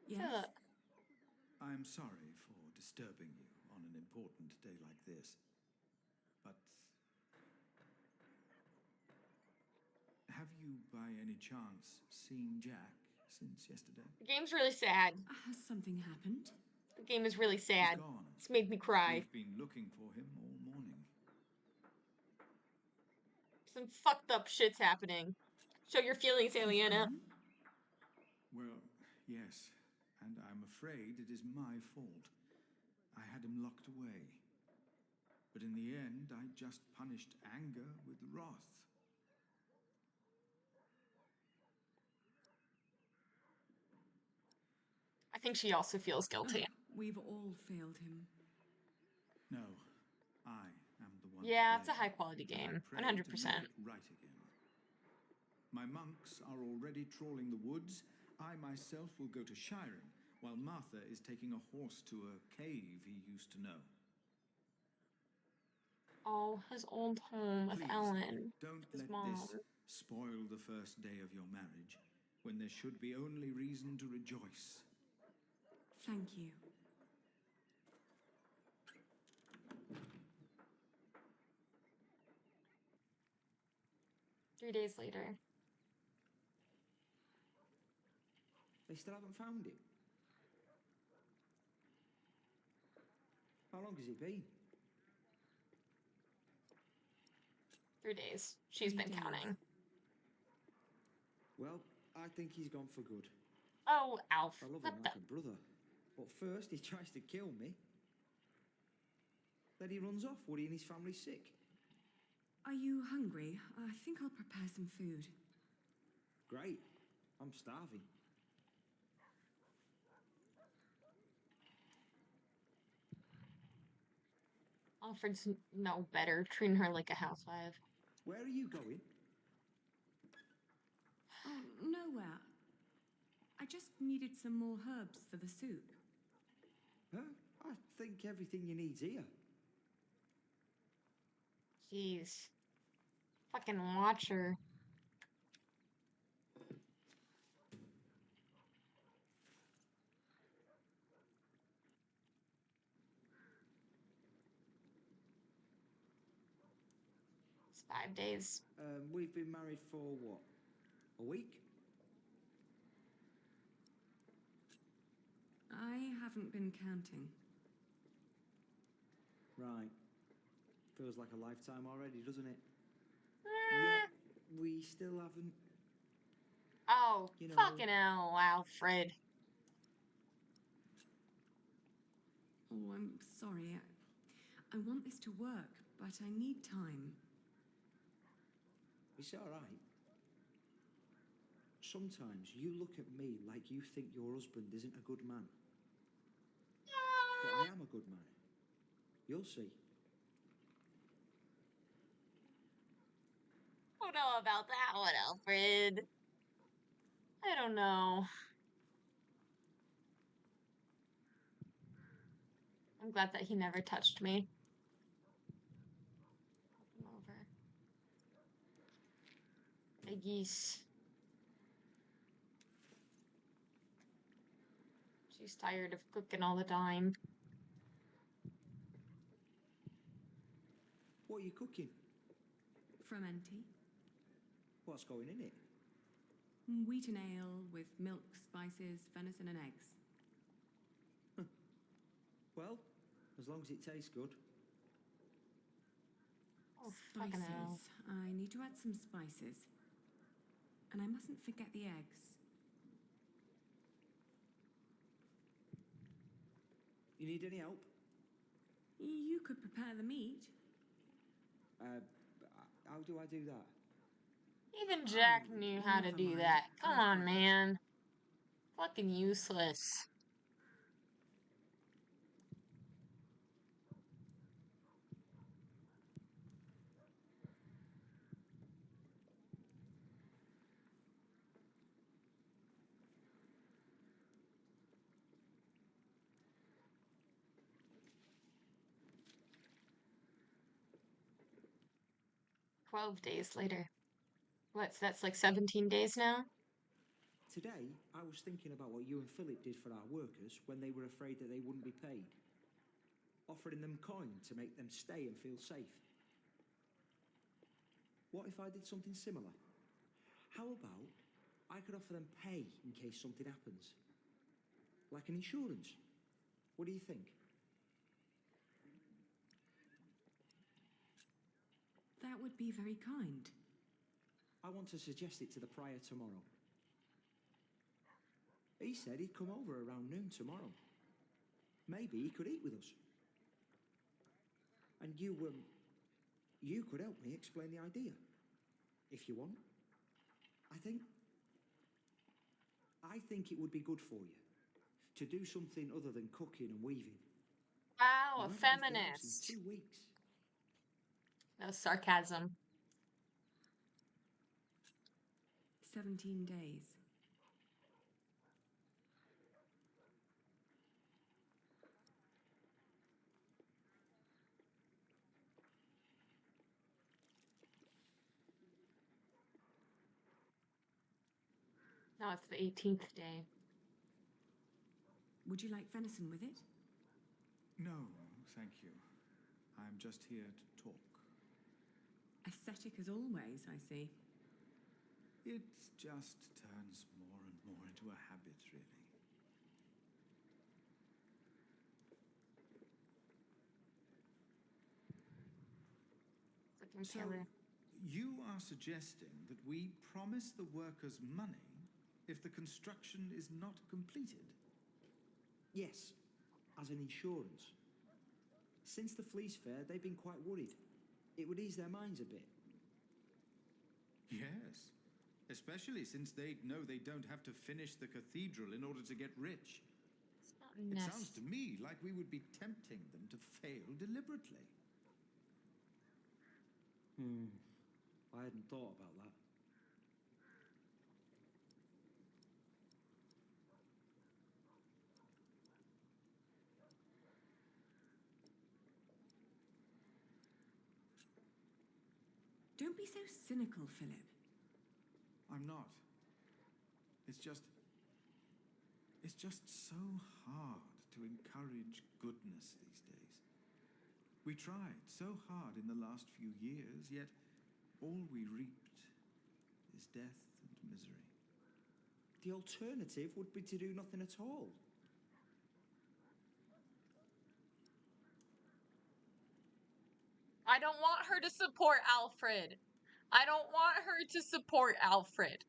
[SPEAKER 13] Yes?
[SPEAKER 2] Look.
[SPEAKER 3] I'm sorry for disturbing you on an important day like this, but have you by any chance seen Jack since yesterday?
[SPEAKER 2] The game's really sad.
[SPEAKER 13] Has something happened?
[SPEAKER 2] The game is really sad.
[SPEAKER 3] He's gone.
[SPEAKER 2] It's made me cry.
[SPEAKER 3] We've been looking for him all morning.
[SPEAKER 2] Some fucked up shit's happening. Show your feelings, Aliena.
[SPEAKER 3] Well, yes, and I'm afraid it is my fault. I had him locked away. But in the end, I just punished anger with wrath.
[SPEAKER 2] I think she also feels guilty.
[SPEAKER 13] We've all failed him.
[SPEAKER 3] No, I am the one.
[SPEAKER 2] Yeah, it's a high quality game.
[SPEAKER 3] And I pray
[SPEAKER 2] 100%.
[SPEAKER 3] to make it right again. My monks are already trawling the woods. I myself will go to Shiren, while Martha is taking a horse to a cave he used to know.
[SPEAKER 2] Oh, his old home with
[SPEAKER 3] Please,
[SPEAKER 2] Ellen.
[SPEAKER 3] Don't
[SPEAKER 2] his
[SPEAKER 3] let
[SPEAKER 2] mom.
[SPEAKER 3] this spoil the first day of your marriage, when there should be only reason to rejoice.
[SPEAKER 13] Thank you.
[SPEAKER 2] Three days later.
[SPEAKER 21] They still haven't found him? How long has it been?
[SPEAKER 2] 3 days. She's been counting.
[SPEAKER 21] Well, I think he's gone for good.
[SPEAKER 2] Oh, Alf.
[SPEAKER 21] I love
[SPEAKER 2] What
[SPEAKER 21] him
[SPEAKER 2] the?
[SPEAKER 21] like a brother. But first he tries to kill me. Then he runs off. Woody and his family's sick.
[SPEAKER 13] Are you hungry? I think I'll prepare some food.
[SPEAKER 21] Great. I'm starving.
[SPEAKER 2] Alfred's no better, treating her like a housewife.
[SPEAKER 21] Where are you going?
[SPEAKER 13] Oh, nowhere. I just needed some more herbs for the soup.
[SPEAKER 21] Huh? I think everything you need's here.
[SPEAKER 2] Jeez. Fucking watch her. It's 5 days.
[SPEAKER 21] We've been married for what? A week?
[SPEAKER 13] I haven't been counting.
[SPEAKER 21] Right. Feels like a lifetime already, doesn't it? Yet we still haven't.
[SPEAKER 2] Oh,
[SPEAKER 21] You know-
[SPEAKER 2] fucking hell, Alfred.
[SPEAKER 13] Oh, I'm sorry. I want this to work, but I need time.
[SPEAKER 21] It's all right. Sometimes you look at me like you think your husband isn't a good man. But I am a good man. You'll see.
[SPEAKER 2] I don't know about that one, Alfred. I don't know. I'm glad that he never touched me. Come over. A geese. She's tired of cooking all the time.
[SPEAKER 21] What are you cooking?
[SPEAKER 13] Frumenti.
[SPEAKER 21] What's going in it?
[SPEAKER 13] Wheat and ale with milk, spices, venison and eggs.
[SPEAKER 21] Well, as long as it tastes good.
[SPEAKER 2] Oh, fucking hell.
[SPEAKER 13] Spices. I need to add some spices. And I mustn't forget the eggs.
[SPEAKER 21] You need any help?
[SPEAKER 13] You could prepare the meat.
[SPEAKER 21] How do I do that?
[SPEAKER 2] Even Jack knew how to
[SPEAKER 13] never
[SPEAKER 2] do
[SPEAKER 13] mind.
[SPEAKER 2] that. Come
[SPEAKER 13] I've
[SPEAKER 2] on,
[SPEAKER 13] got it.
[SPEAKER 2] man. Fucking useless. "12 days later." That's like 17 days now?
[SPEAKER 21] Today, I was thinking about what you and Philip did for our workers when they were afraid that they wouldn't be paid. Offering them coin to make them stay and feel safe. What if I did something similar? How about I could offer them pay in case something happens? Like an insurance. What do you think?
[SPEAKER 13] That would be very kind.
[SPEAKER 21] I want to suggest it to the prior tomorrow. He said he'd come over around noon tomorrow. Maybe he could eat with us. And you could help me explain the idea, if you want. I think it would be good for you to do something other than cooking and weaving.
[SPEAKER 2] Wow,
[SPEAKER 21] You
[SPEAKER 2] a
[SPEAKER 21] haven't left the house in
[SPEAKER 2] feminist.
[SPEAKER 21] 2 weeks.
[SPEAKER 2] That was sarcasm.
[SPEAKER 13] 17 days.
[SPEAKER 2] Now it's the 18th day.
[SPEAKER 13] Would you like venison with it?
[SPEAKER 3] No, thank you. I'm just here to talk.
[SPEAKER 13] Ascetic as always, I see.
[SPEAKER 3] It just turns more and more into a habit, really.
[SPEAKER 2] Looking
[SPEAKER 3] So,
[SPEAKER 2] Taylor.
[SPEAKER 3] you are suggesting that we promise the workers money if the construction is not completed?
[SPEAKER 21] Yes, as an insurance. Since the Fleece Fair, they've been quite worried. It would ease their minds a bit.
[SPEAKER 3] Yes, especially since they know they don't have to finish the cathedral in order to get rich. It sounds to me like we would be tempting them to fail deliberately.
[SPEAKER 21] I hadn't thought about that.
[SPEAKER 13] Don't be so cynical, Philip.
[SPEAKER 3] I'm not. It's just so hard to encourage goodness these days. We tried so hard in the last few years, yet All we reaped is death and misery.
[SPEAKER 21] The alternative would be to do nothing at all.
[SPEAKER 2] I don't want her to support Alfred. I don't want her to support Alfred.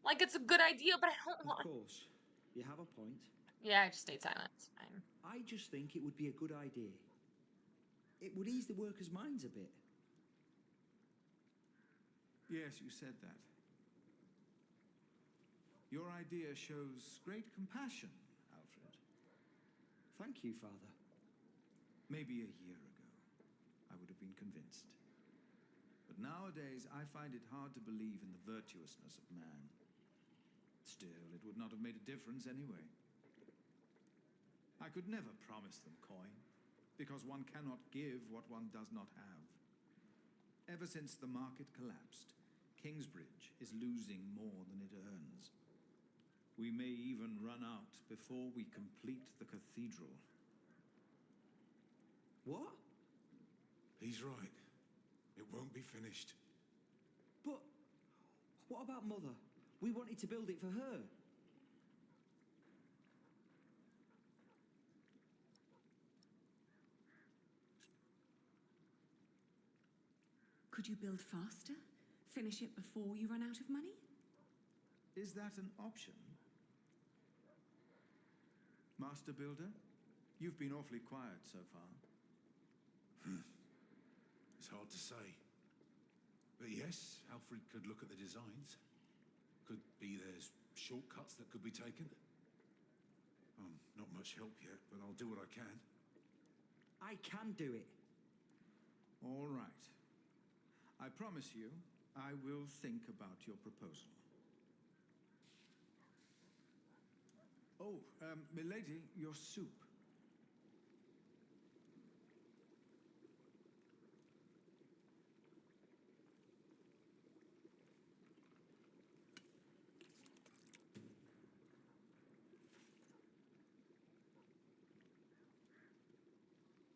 [SPEAKER 2] Like, it's a good idea, but I don't want...
[SPEAKER 21] Of course. You have a point.
[SPEAKER 2] Yeah, I just stayed silent. It's fine.
[SPEAKER 21] I just think it would be a good idea. It would ease the workers' minds a bit.
[SPEAKER 3] Yes, you said that. Your idea shows great compassion, Alfred.
[SPEAKER 21] Thank you, Father.
[SPEAKER 3] Maybe a year ago, I would have been convinced. But nowadays, I find it hard to believe in the virtuousness of man. Still, it would not have made a difference anyway. I could never promise them coin, because one cannot give what one does not have. Ever since the market collapsed, Kingsbridge is losing more than it earns. We may even run out before we complete the cathedral.
[SPEAKER 21] What?
[SPEAKER 18] He's right. It won't be finished.
[SPEAKER 21] But what about Mother? We wanted to build it for her.
[SPEAKER 13] Could you build faster? Finish it before you run out of money?
[SPEAKER 3] Is that an option? Master Builder, you've been awfully quiet so far.
[SPEAKER 18] It's hard to say. But yes, Alfred could look at the designs. Could be there's shortcuts that could be taken. Not much help yet, but I'll do what I can.
[SPEAKER 21] I can do it.
[SPEAKER 3] All right. I promise you, I will think about your proposal. Oh, milady, your soup.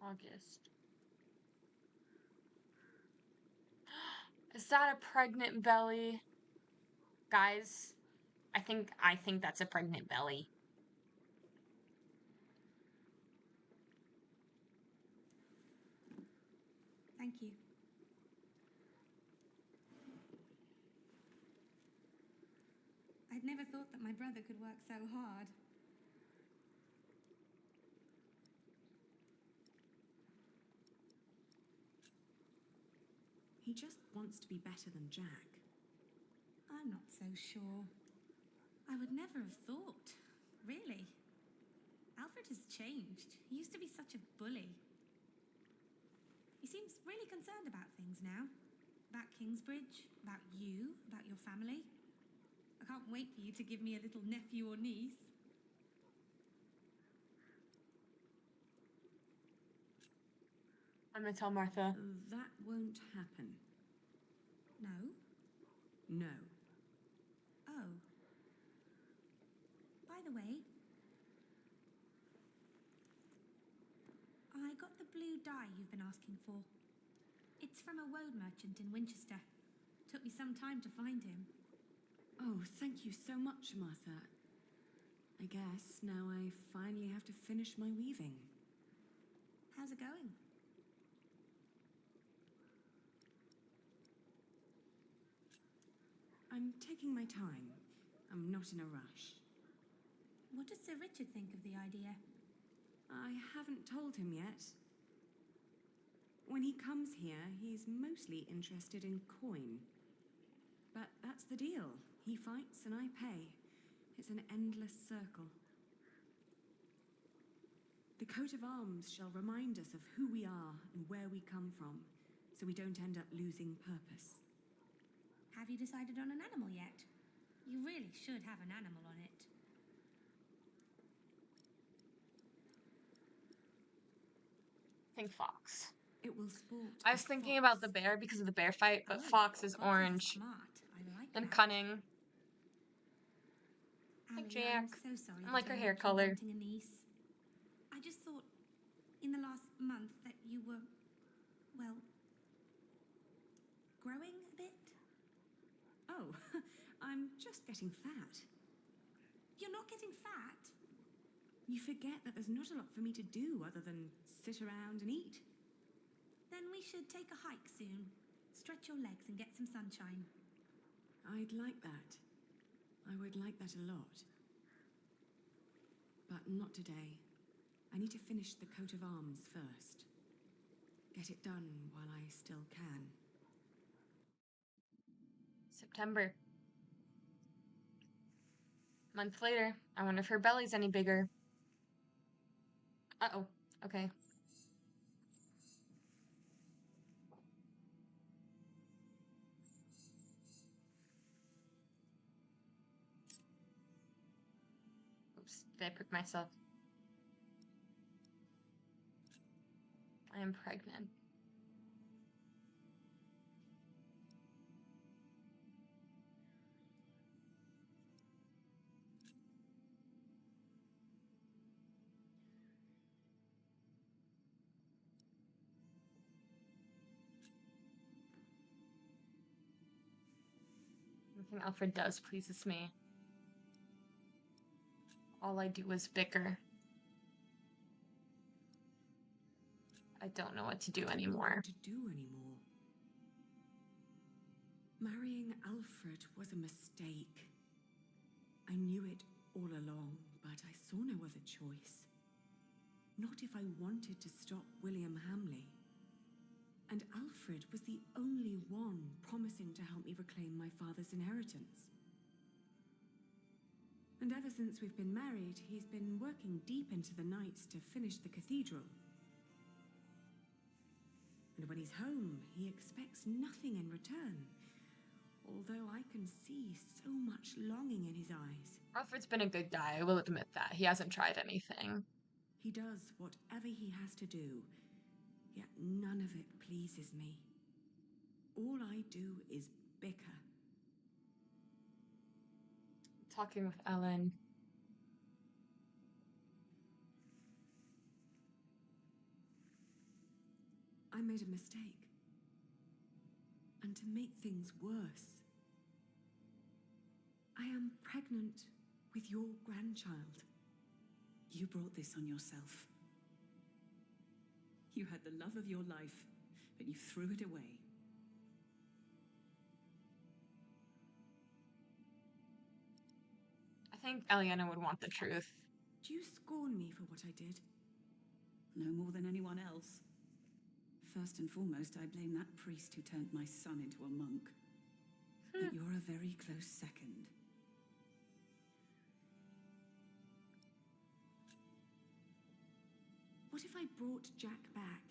[SPEAKER 2] August. Is that a pregnant belly? Guys, I think that's a pregnant belly.
[SPEAKER 10] Thank you. I'd never thought that my brother could work so hard.
[SPEAKER 13] He just wants to be better than Jack.
[SPEAKER 10] I'm not so sure. I would never have thought. Really. Alfred has changed. He used to be such a bully. He seems really concerned about things now. About Kingsbridge, about you, about your family. I can't wait for you to give me a little nephew or niece.
[SPEAKER 2] I'm gonna tell Martha.
[SPEAKER 13] That won't happen.
[SPEAKER 10] No?
[SPEAKER 13] No.
[SPEAKER 10] Oh. By the way, I got the blue dye you've been asking for. It's from a woad merchant in Winchester. Took me some time to find him.
[SPEAKER 13] Oh, thank you so much, Martha. I guess now I finally have to finish my weaving.
[SPEAKER 10] How's it going?
[SPEAKER 13] I'm taking my time. I'm not in a rush.
[SPEAKER 10] What does Sir Richard think of the idea?
[SPEAKER 13] I haven't told him yet. When he comes here, he's mostly interested in coin. But that's the deal. He fights and I pay. It's an endless circle. The coat of arms shall remind us of who we are and where we come from, so we don't end up losing purpose.
[SPEAKER 10] Have you decided on an animal yet? You really should have an animal on it.
[SPEAKER 2] Think fox.
[SPEAKER 13] It will sport.
[SPEAKER 2] I was thinking about the bear because of the bear fight, but fox is orange. And cunning. Like Jack.
[SPEAKER 10] I'm so sorry
[SPEAKER 2] I like
[SPEAKER 10] that
[SPEAKER 2] her
[SPEAKER 10] I
[SPEAKER 2] hair
[SPEAKER 10] left you
[SPEAKER 2] color.
[SPEAKER 10] wanting a niece. I just thought in the last month that you were, well,
[SPEAKER 13] growing a bit? Oh, I'm just getting fat.
[SPEAKER 10] You're not getting fat?
[SPEAKER 13] You forget that there's not a lot for me to do other than sit around and eat.
[SPEAKER 10] Then we should take a hike soon. Stretch your legs and get some sunshine.
[SPEAKER 13] I'd like that. I would like that a lot. But not today. I need to finish the coat of arms first. Get it done while I still can.
[SPEAKER 2] September. Month later. I wonder if her belly's any bigger. Uh-oh. Okay. Oops, did I prick myself? I am pregnant. Nothing Alfred does pleases me. All I do is bicker. I don't know what to do anymore.
[SPEAKER 13] Marrying Alfred was a mistake. I knew it all along, but I saw no other choice. Not if I wanted to stop William Hamley. And Alfred was the only one promising to help me reclaim my father's inheritance. And ever since we've been married, he's been working deep into the nights to finish the cathedral. And when he's home, he expects nothing in return. Although I can see so much longing in his eyes.
[SPEAKER 2] Alfred's been a good guy, I will admit that. He hasn't tried anything.
[SPEAKER 13] He does whatever he has to do, yet none of it pleases me. All I do is bicker.
[SPEAKER 2] Talking with Ellen.
[SPEAKER 13] I made a mistake. And to make things worse, I am pregnant with your grandchild.
[SPEAKER 1] You brought this on yourself. You had the love of your life, but you threw it away.
[SPEAKER 2] I think Eliana would want the truth.
[SPEAKER 13] Do you scorn me for what I did?
[SPEAKER 1] No more than anyone else. First and foremost, I blame that priest who turned my son into a monk. But you're a very close second.
[SPEAKER 13] What if I brought Jack back?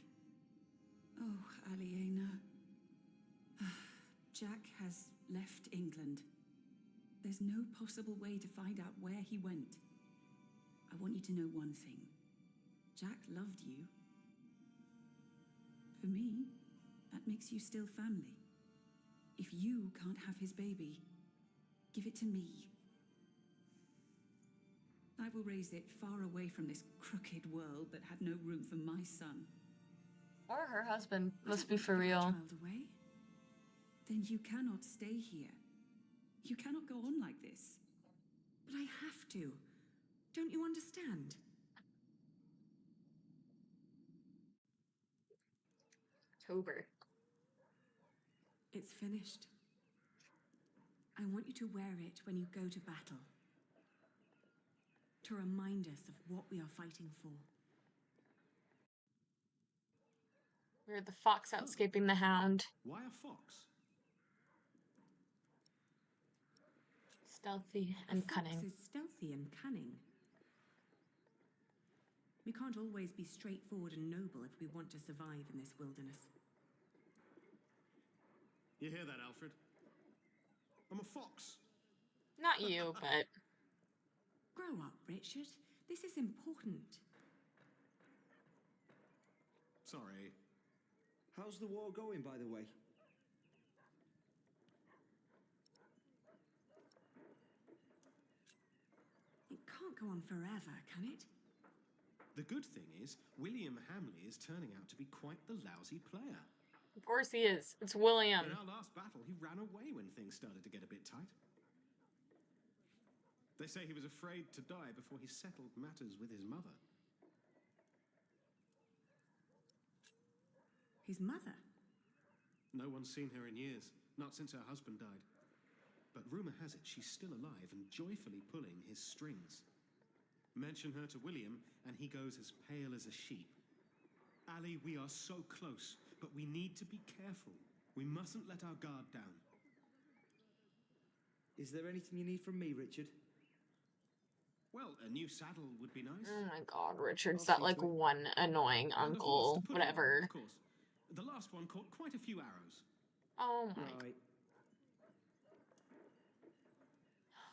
[SPEAKER 1] Oh, Aliena. Jack has left England. There's no possible way to find out where he went. I want you to know one thing. Jack loved you. For me, that makes you still family. If you can't have his baby, give it to me. I will raise it far away from this crooked world that had no room for my son.
[SPEAKER 2] Or her husband. Let's be for real.
[SPEAKER 1] Then you cannot stay here. You cannot go on like this.
[SPEAKER 13] But I have to. Don't you understand?
[SPEAKER 2] October.
[SPEAKER 13] It's finished. I want you to wear it when you go to battle. To remind us of what we are fighting for.
[SPEAKER 2] We're the fox outscaping the hound.
[SPEAKER 16] Why a fox?
[SPEAKER 2] Stealthy and cunning.
[SPEAKER 13] A fox is stealthy and cunning. We can't always be straightforward and noble if we want to survive in this wilderness.
[SPEAKER 16] You hear that, Alfred? I'm a fox.
[SPEAKER 2] Not you, but...
[SPEAKER 13] Grow up, Richard. This is important.
[SPEAKER 16] Sorry.
[SPEAKER 21] How's the war going, by the way?
[SPEAKER 13] It can't go on forever, can it?
[SPEAKER 16] The good thing is, William Hamley is turning out to be quite the lousy player.
[SPEAKER 2] Of course he is. It's William.
[SPEAKER 11] In our last battle, he ran away when things started to get a bit tight. They say he was afraid to die before he settled matters with his mother.
[SPEAKER 1] His mother?
[SPEAKER 11] No one's seen her in years, not since her husband died. But rumor has it she's still alive and joyfully pulling his strings. Mention her to William, and he goes as pale as a sheep. Ali, we are so close, but we need to be careful. We mustn't let our guard down.
[SPEAKER 21] Is there anything you need from me, Richard?
[SPEAKER 11] Well, a new saddle would be nice.
[SPEAKER 2] Oh my god, Richard's that like one annoying
[SPEAKER 11] And a horse
[SPEAKER 2] uncle,
[SPEAKER 11] to put him on,
[SPEAKER 2] whatever.
[SPEAKER 11] of course. The last one caught quite a few arrows.
[SPEAKER 2] Oh my.
[SPEAKER 21] Right.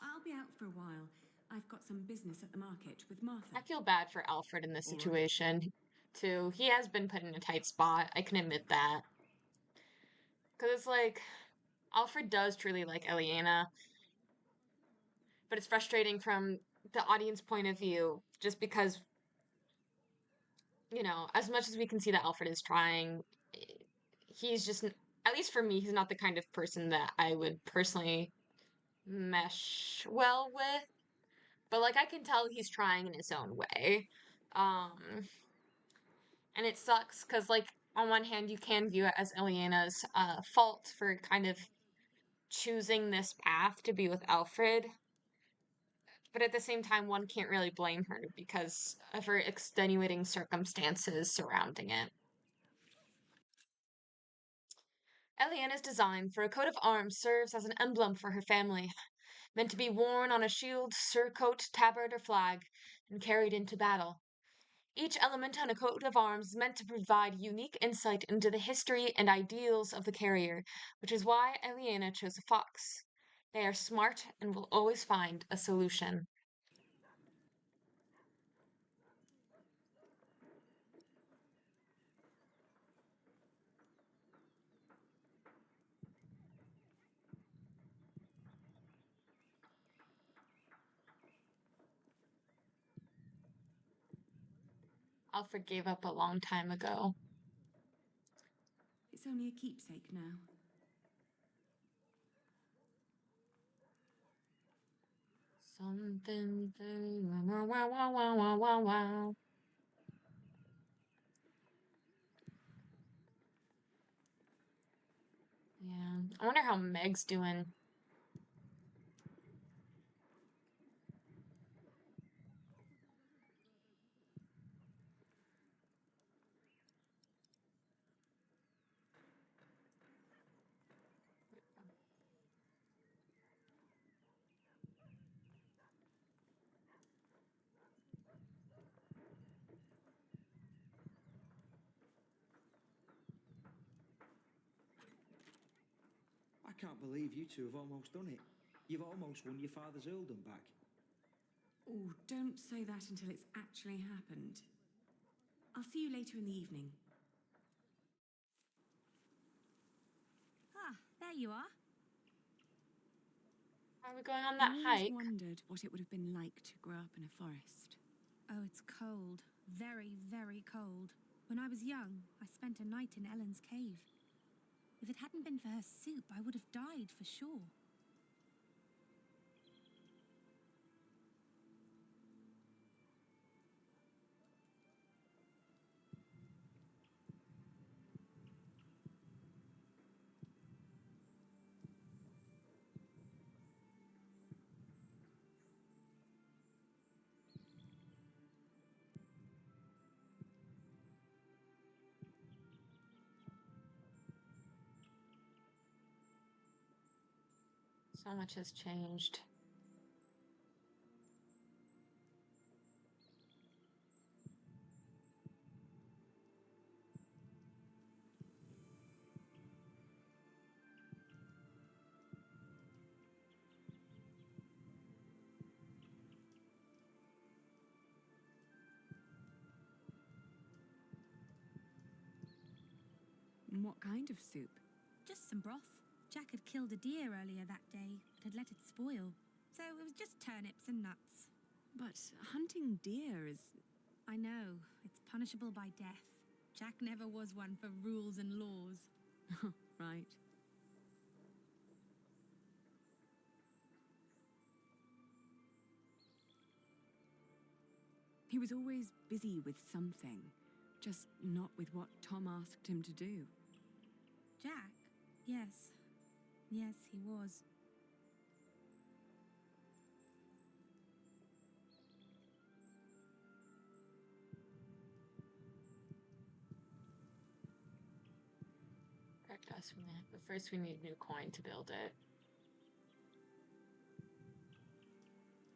[SPEAKER 13] I'll be out for a while. I've got some business at the market with Martha.
[SPEAKER 2] I feel bad for Alfred in this situation, too. He has been put in a tight spot. I can admit that. Because it's like, Alfred does truly like Eliana, but it's frustrating from the audience point of view, just because, you know, as much as we can see that Alfred is trying, he's just, at least for me, he's not the kind of person that I would personally mesh well with. But, like, I can tell he's trying in his own way. And it sucks, because, like, on one hand, you can view it as Eliana's fault for kind of choosing this path to be with Alfred. But at the same time, one can't really blame her because of her extenuating circumstances surrounding it. Eliana's design for a coat of arms serves as an emblem for her family, meant to be worn on a shield, surcoat, tabard, or flag, and carried into battle. Each element on a coat of arms is meant to provide unique insight into the history and ideals of the carrier, which is why Eliana chose a fox. They are smart and will always find a solution. Alfred gave up a long time ago.
[SPEAKER 13] It's only a keepsake now.
[SPEAKER 2] Something, wow, wow, wow, wow, wow, wow, wow. Yeah, I wonder how Meg's doing.
[SPEAKER 21] I can't believe you two have almost done it. You've almost won your father's earldom back.
[SPEAKER 13] Oh, don't say that until it's actually happened. I'll see you later in the evening.
[SPEAKER 10] Ah, there you are.
[SPEAKER 2] Are we going on that
[SPEAKER 13] I always
[SPEAKER 2] hike?
[SPEAKER 13] wondered what it would have been like to grow up in a forest.
[SPEAKER 10] Oh, it's cold. Very, very cold. When I was young, I spent a night in Ellen's cave. If it hadn't been for her soup, I would have died for sure.
[SPEAKER 2] So much has changed.
[SPEAKER 13] What kind of soup?
[SPEAKER 10] Just some broth. Jack had killed a deer earlier that day, but had let it spoil. So it was just turnips and nuts.
[SPEAKER 13] But hunting deer is...
[SPEAKER 10] I know. It's punishable by death. Jack never was one for rules and laws.
[SPEAKER 13] Right. He was always busy with something, just not with what Tom asked him to do.
[SPEAKER 10] Jack? Yes. Yes, he was.
[SPEAKER 2] Correct us from that, but first we need a new coin to build it.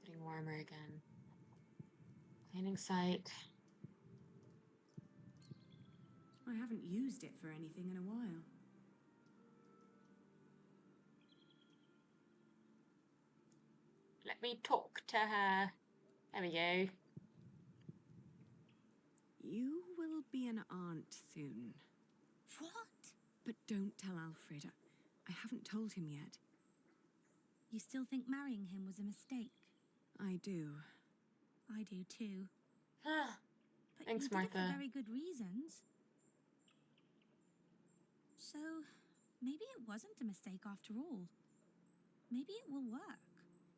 [SPEAKER 2] Getting warmer again. Cleaning site.
[SPEAKER 13] I haven't used it for anything in a while.
[SPEAKER 2] Let me talk to her. There we go.
[SPEAKER 13] You will be an aunt soon.
[SPEAKER 10] What?
[SPEAKER 13] But don't tell Alfred. I haven't told him yet.
[SPEAKER 10] You still think marrying him was a mistake?
[SPEAKER 13] I do.
[SPEAKER 10] I do too. But
[SPEAKER 2] Thanks,
[SPEAKER 10] you did
[SPEAKER 2] Martha.
[SPEAKER 10] it for very good reasons. So, maybe it wasn't a mistake after all. Maybe it will work.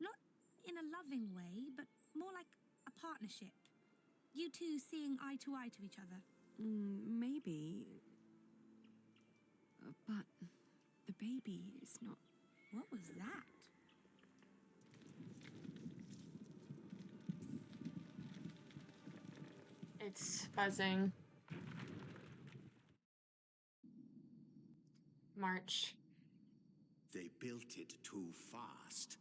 [SPEAKER 10] Not in a loving way, but more like a partnership. You two seeing eye to eye to each other.
[SPEAKER 13] Maybe. But the baby is not...
[SPEAKER 10] What was that?
[SPEAKER 2] It's buzzing. March.
[SPEAKER 5] They built it too fast.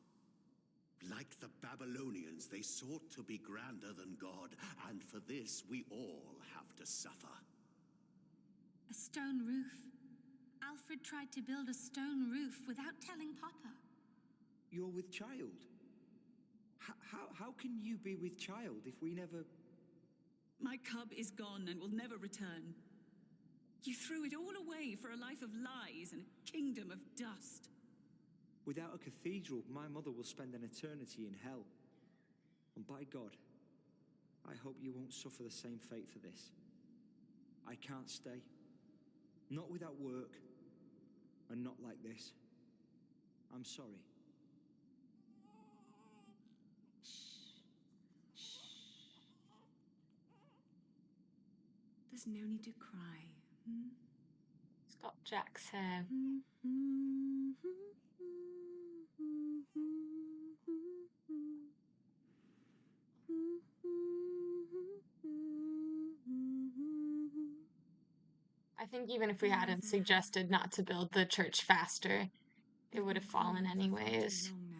[SPEAKER 5] Like the Babylonians, they sought to be grander than God, and for this we all have to suffer.
[SPEAKER 10] A stone roof. Alfred tried to build a stone roof without telling Papa.
[SPEAKER 21] You're with child. How can you be with child if we never...
[SPEAKER 1] My cub is gone and will never return. You threw it all away for a life of lies and a kingdom of dust.
[SPEAKER 21] Without a cathedral, my mother will spend an eternity in hell. And by God, I hope you won't suffer the same fate for this. I can't stay. Not without work, and not like this. I'm sorry.
[SPEAKER 13] There's no need to cry.
[SPEAKER 2] It's got Jack's hair. I think even if we hadn't suggested not to build the church faster, it would have fallen anyways.
[SPEAKER 13] Too long now.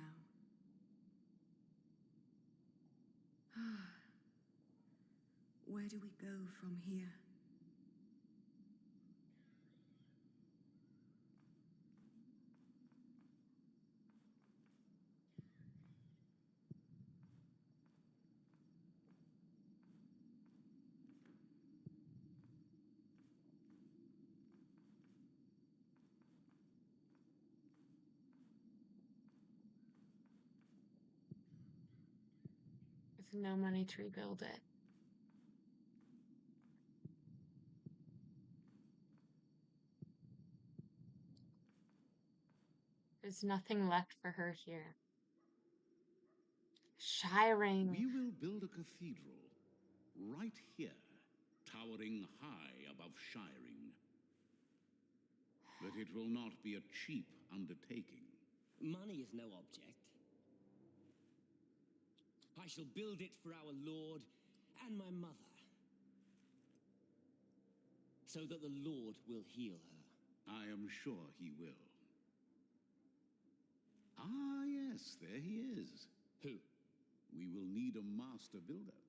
[SPEAKER 13] Where do we go from here?
[SPEAKER 2] With no money to rebuild it. There's nothing left for her here. Shiring.
[SPEAKER 15] We will build a cathedral right here, towering high above Shiring. But it will not be a cheap undertaking.
[SPEAKER 4] Money is no object. I shall build it for our Lord and my mother, so that the Lord will heal her.
[SPEAKER 15] I am sure he will. Ah, yes, there he is.
[SPEAKER 4] Who?
[SPEAKER 15] We will need a master builder.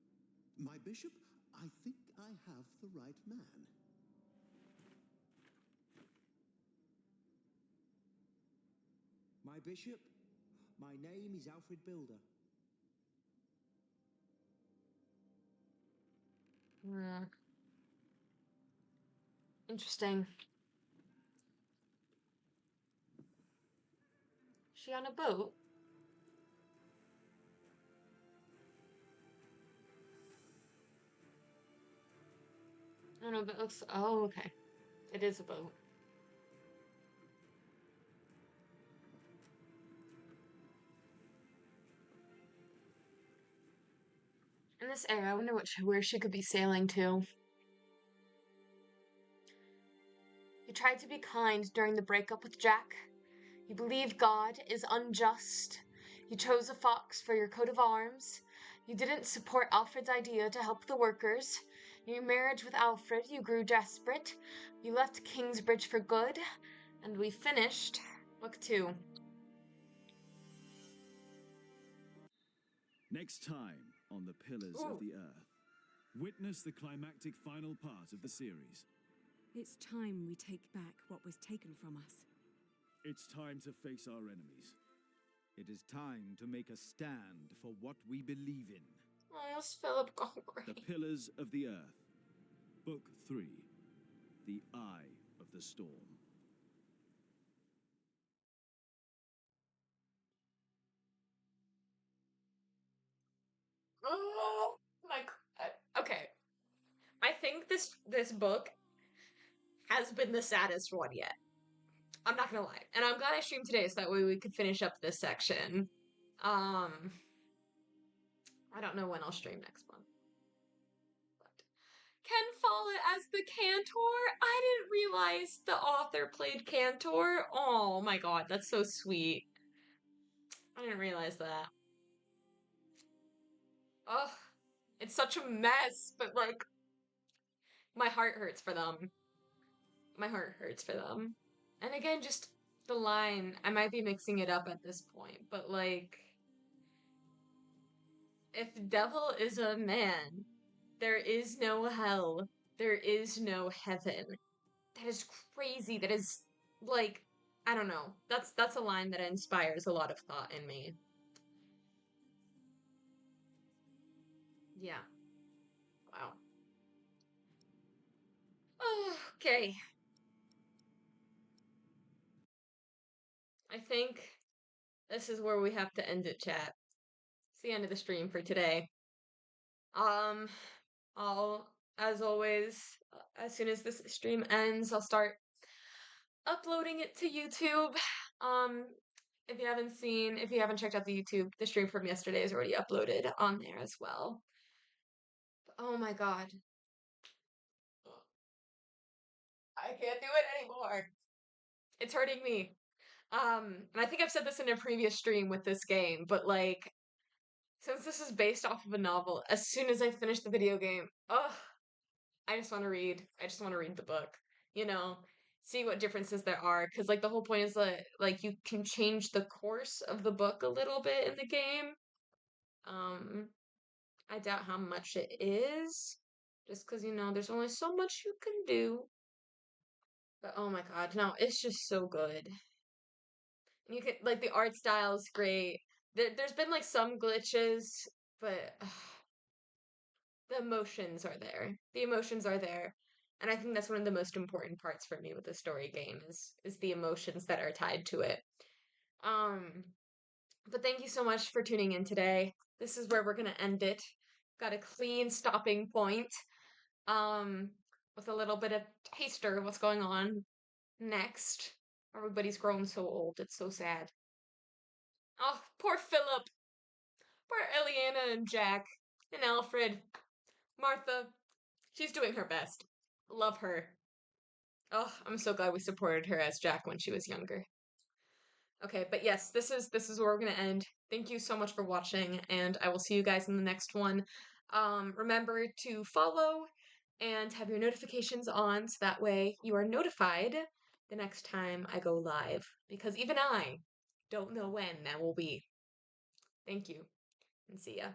[SPEAKER 5] My bishop, I think I have the right man.
[SPEAKER 21] My bishop, my name is Alfred Builder.
[SPEAKER 2] Interesting. She on a boat? I don't know, but it looks... Oh, okay. It is a boat. In this era, I wonder where she could be sailing to. You tried to be kind during the breakup with Jack. You believe God is unjust. You chose a fox for your coat of arms. You didn't support Alfred's idea to help the workers. In your marriage with Alfred, you grew desperate. You left Kingsbridge for good. And we finished Book 2.
[SPEAKER 16] Next time on The Pillars of the Earth, witness the climactic final part of the series.
[SPEAKER 13] It's time we take back what was taken from us.
[SPEAKER 16] It's time to face our enemies.
[SPEAKER 3] It is time to make a stand for what we believe in.
[SPEAKER 2] Oh, is Philip Gongray.
[SPEAKER 16] The Pillars of the Earth. Book 3. The Eye of the Storm.
[SPEAKER 2] Oh my god. Okay. I think this book has been the saddest one yet. I'm not gonna lie. And I'm glad I streamed today so that way we could finish up this section. I don't know when I'll stream next month. But Ken Follet as the Cantor? I didn't realize the author played Cantor. Oh my god, that's so sweet. I didn't realize that. Ugh. It's such a mess, but like my heart hurts for them. My heart hurts for them. And again, just the line, I might be mixing it up at this point, but like, if devil is a man, there is no hell, there is no heaven. That is crazy. That is, like, I don't know. That's a line that inspires a lot of thought in me. Yeah. Wow. Oh, okay. I think this is where we have to end it, chat. It's the end of the stream for today. I'll, as always, as soon as this stream ends, I'll start uploading it to YouTube. If you haven't checked out the YouTube, the stream from yesterday is already uploaded on there as well. But, oh my god. I can't do it anymore. It's hurting me. And I think I've said this in a previous stream with this game, but like, since this is based off of a novel, as soon as I finish the video game, I just want to read. I just want to read the book. You know, see what differences there are. Because, like, the whole point is that, like, you can change the course of the book a little bit in the game. I doubt how much it is. Just because, you know, there's only so much you can do. But, oh my god, no, it's just so good. You can, like, the art style is great. There's been, like, some glitches, but the emotions are there. The emotions are there. And I think that's one of the most important parts for me with the story game is the emotions that are tied to it. But thank you so much for tuning in today. This is where we're gonna end it. Got a clean stopping point. With a little bit of taster of what's going on next. Everybody's grown so old. It's so sad. Oh, poor Philip. Poor Eliana and Jack and Alfred. Martha. She's doing her best. Love her. Oh, I'm so glad we supported her as Jack when she was younger. Okay, but yes, this is where we're gonna end. Thank you so much for watching, and I will see you guys in the next one. Remember to follow and have your notifications on so that way you are notified the next time I go live, because even I don't know when that will be. Thank you, and see ya.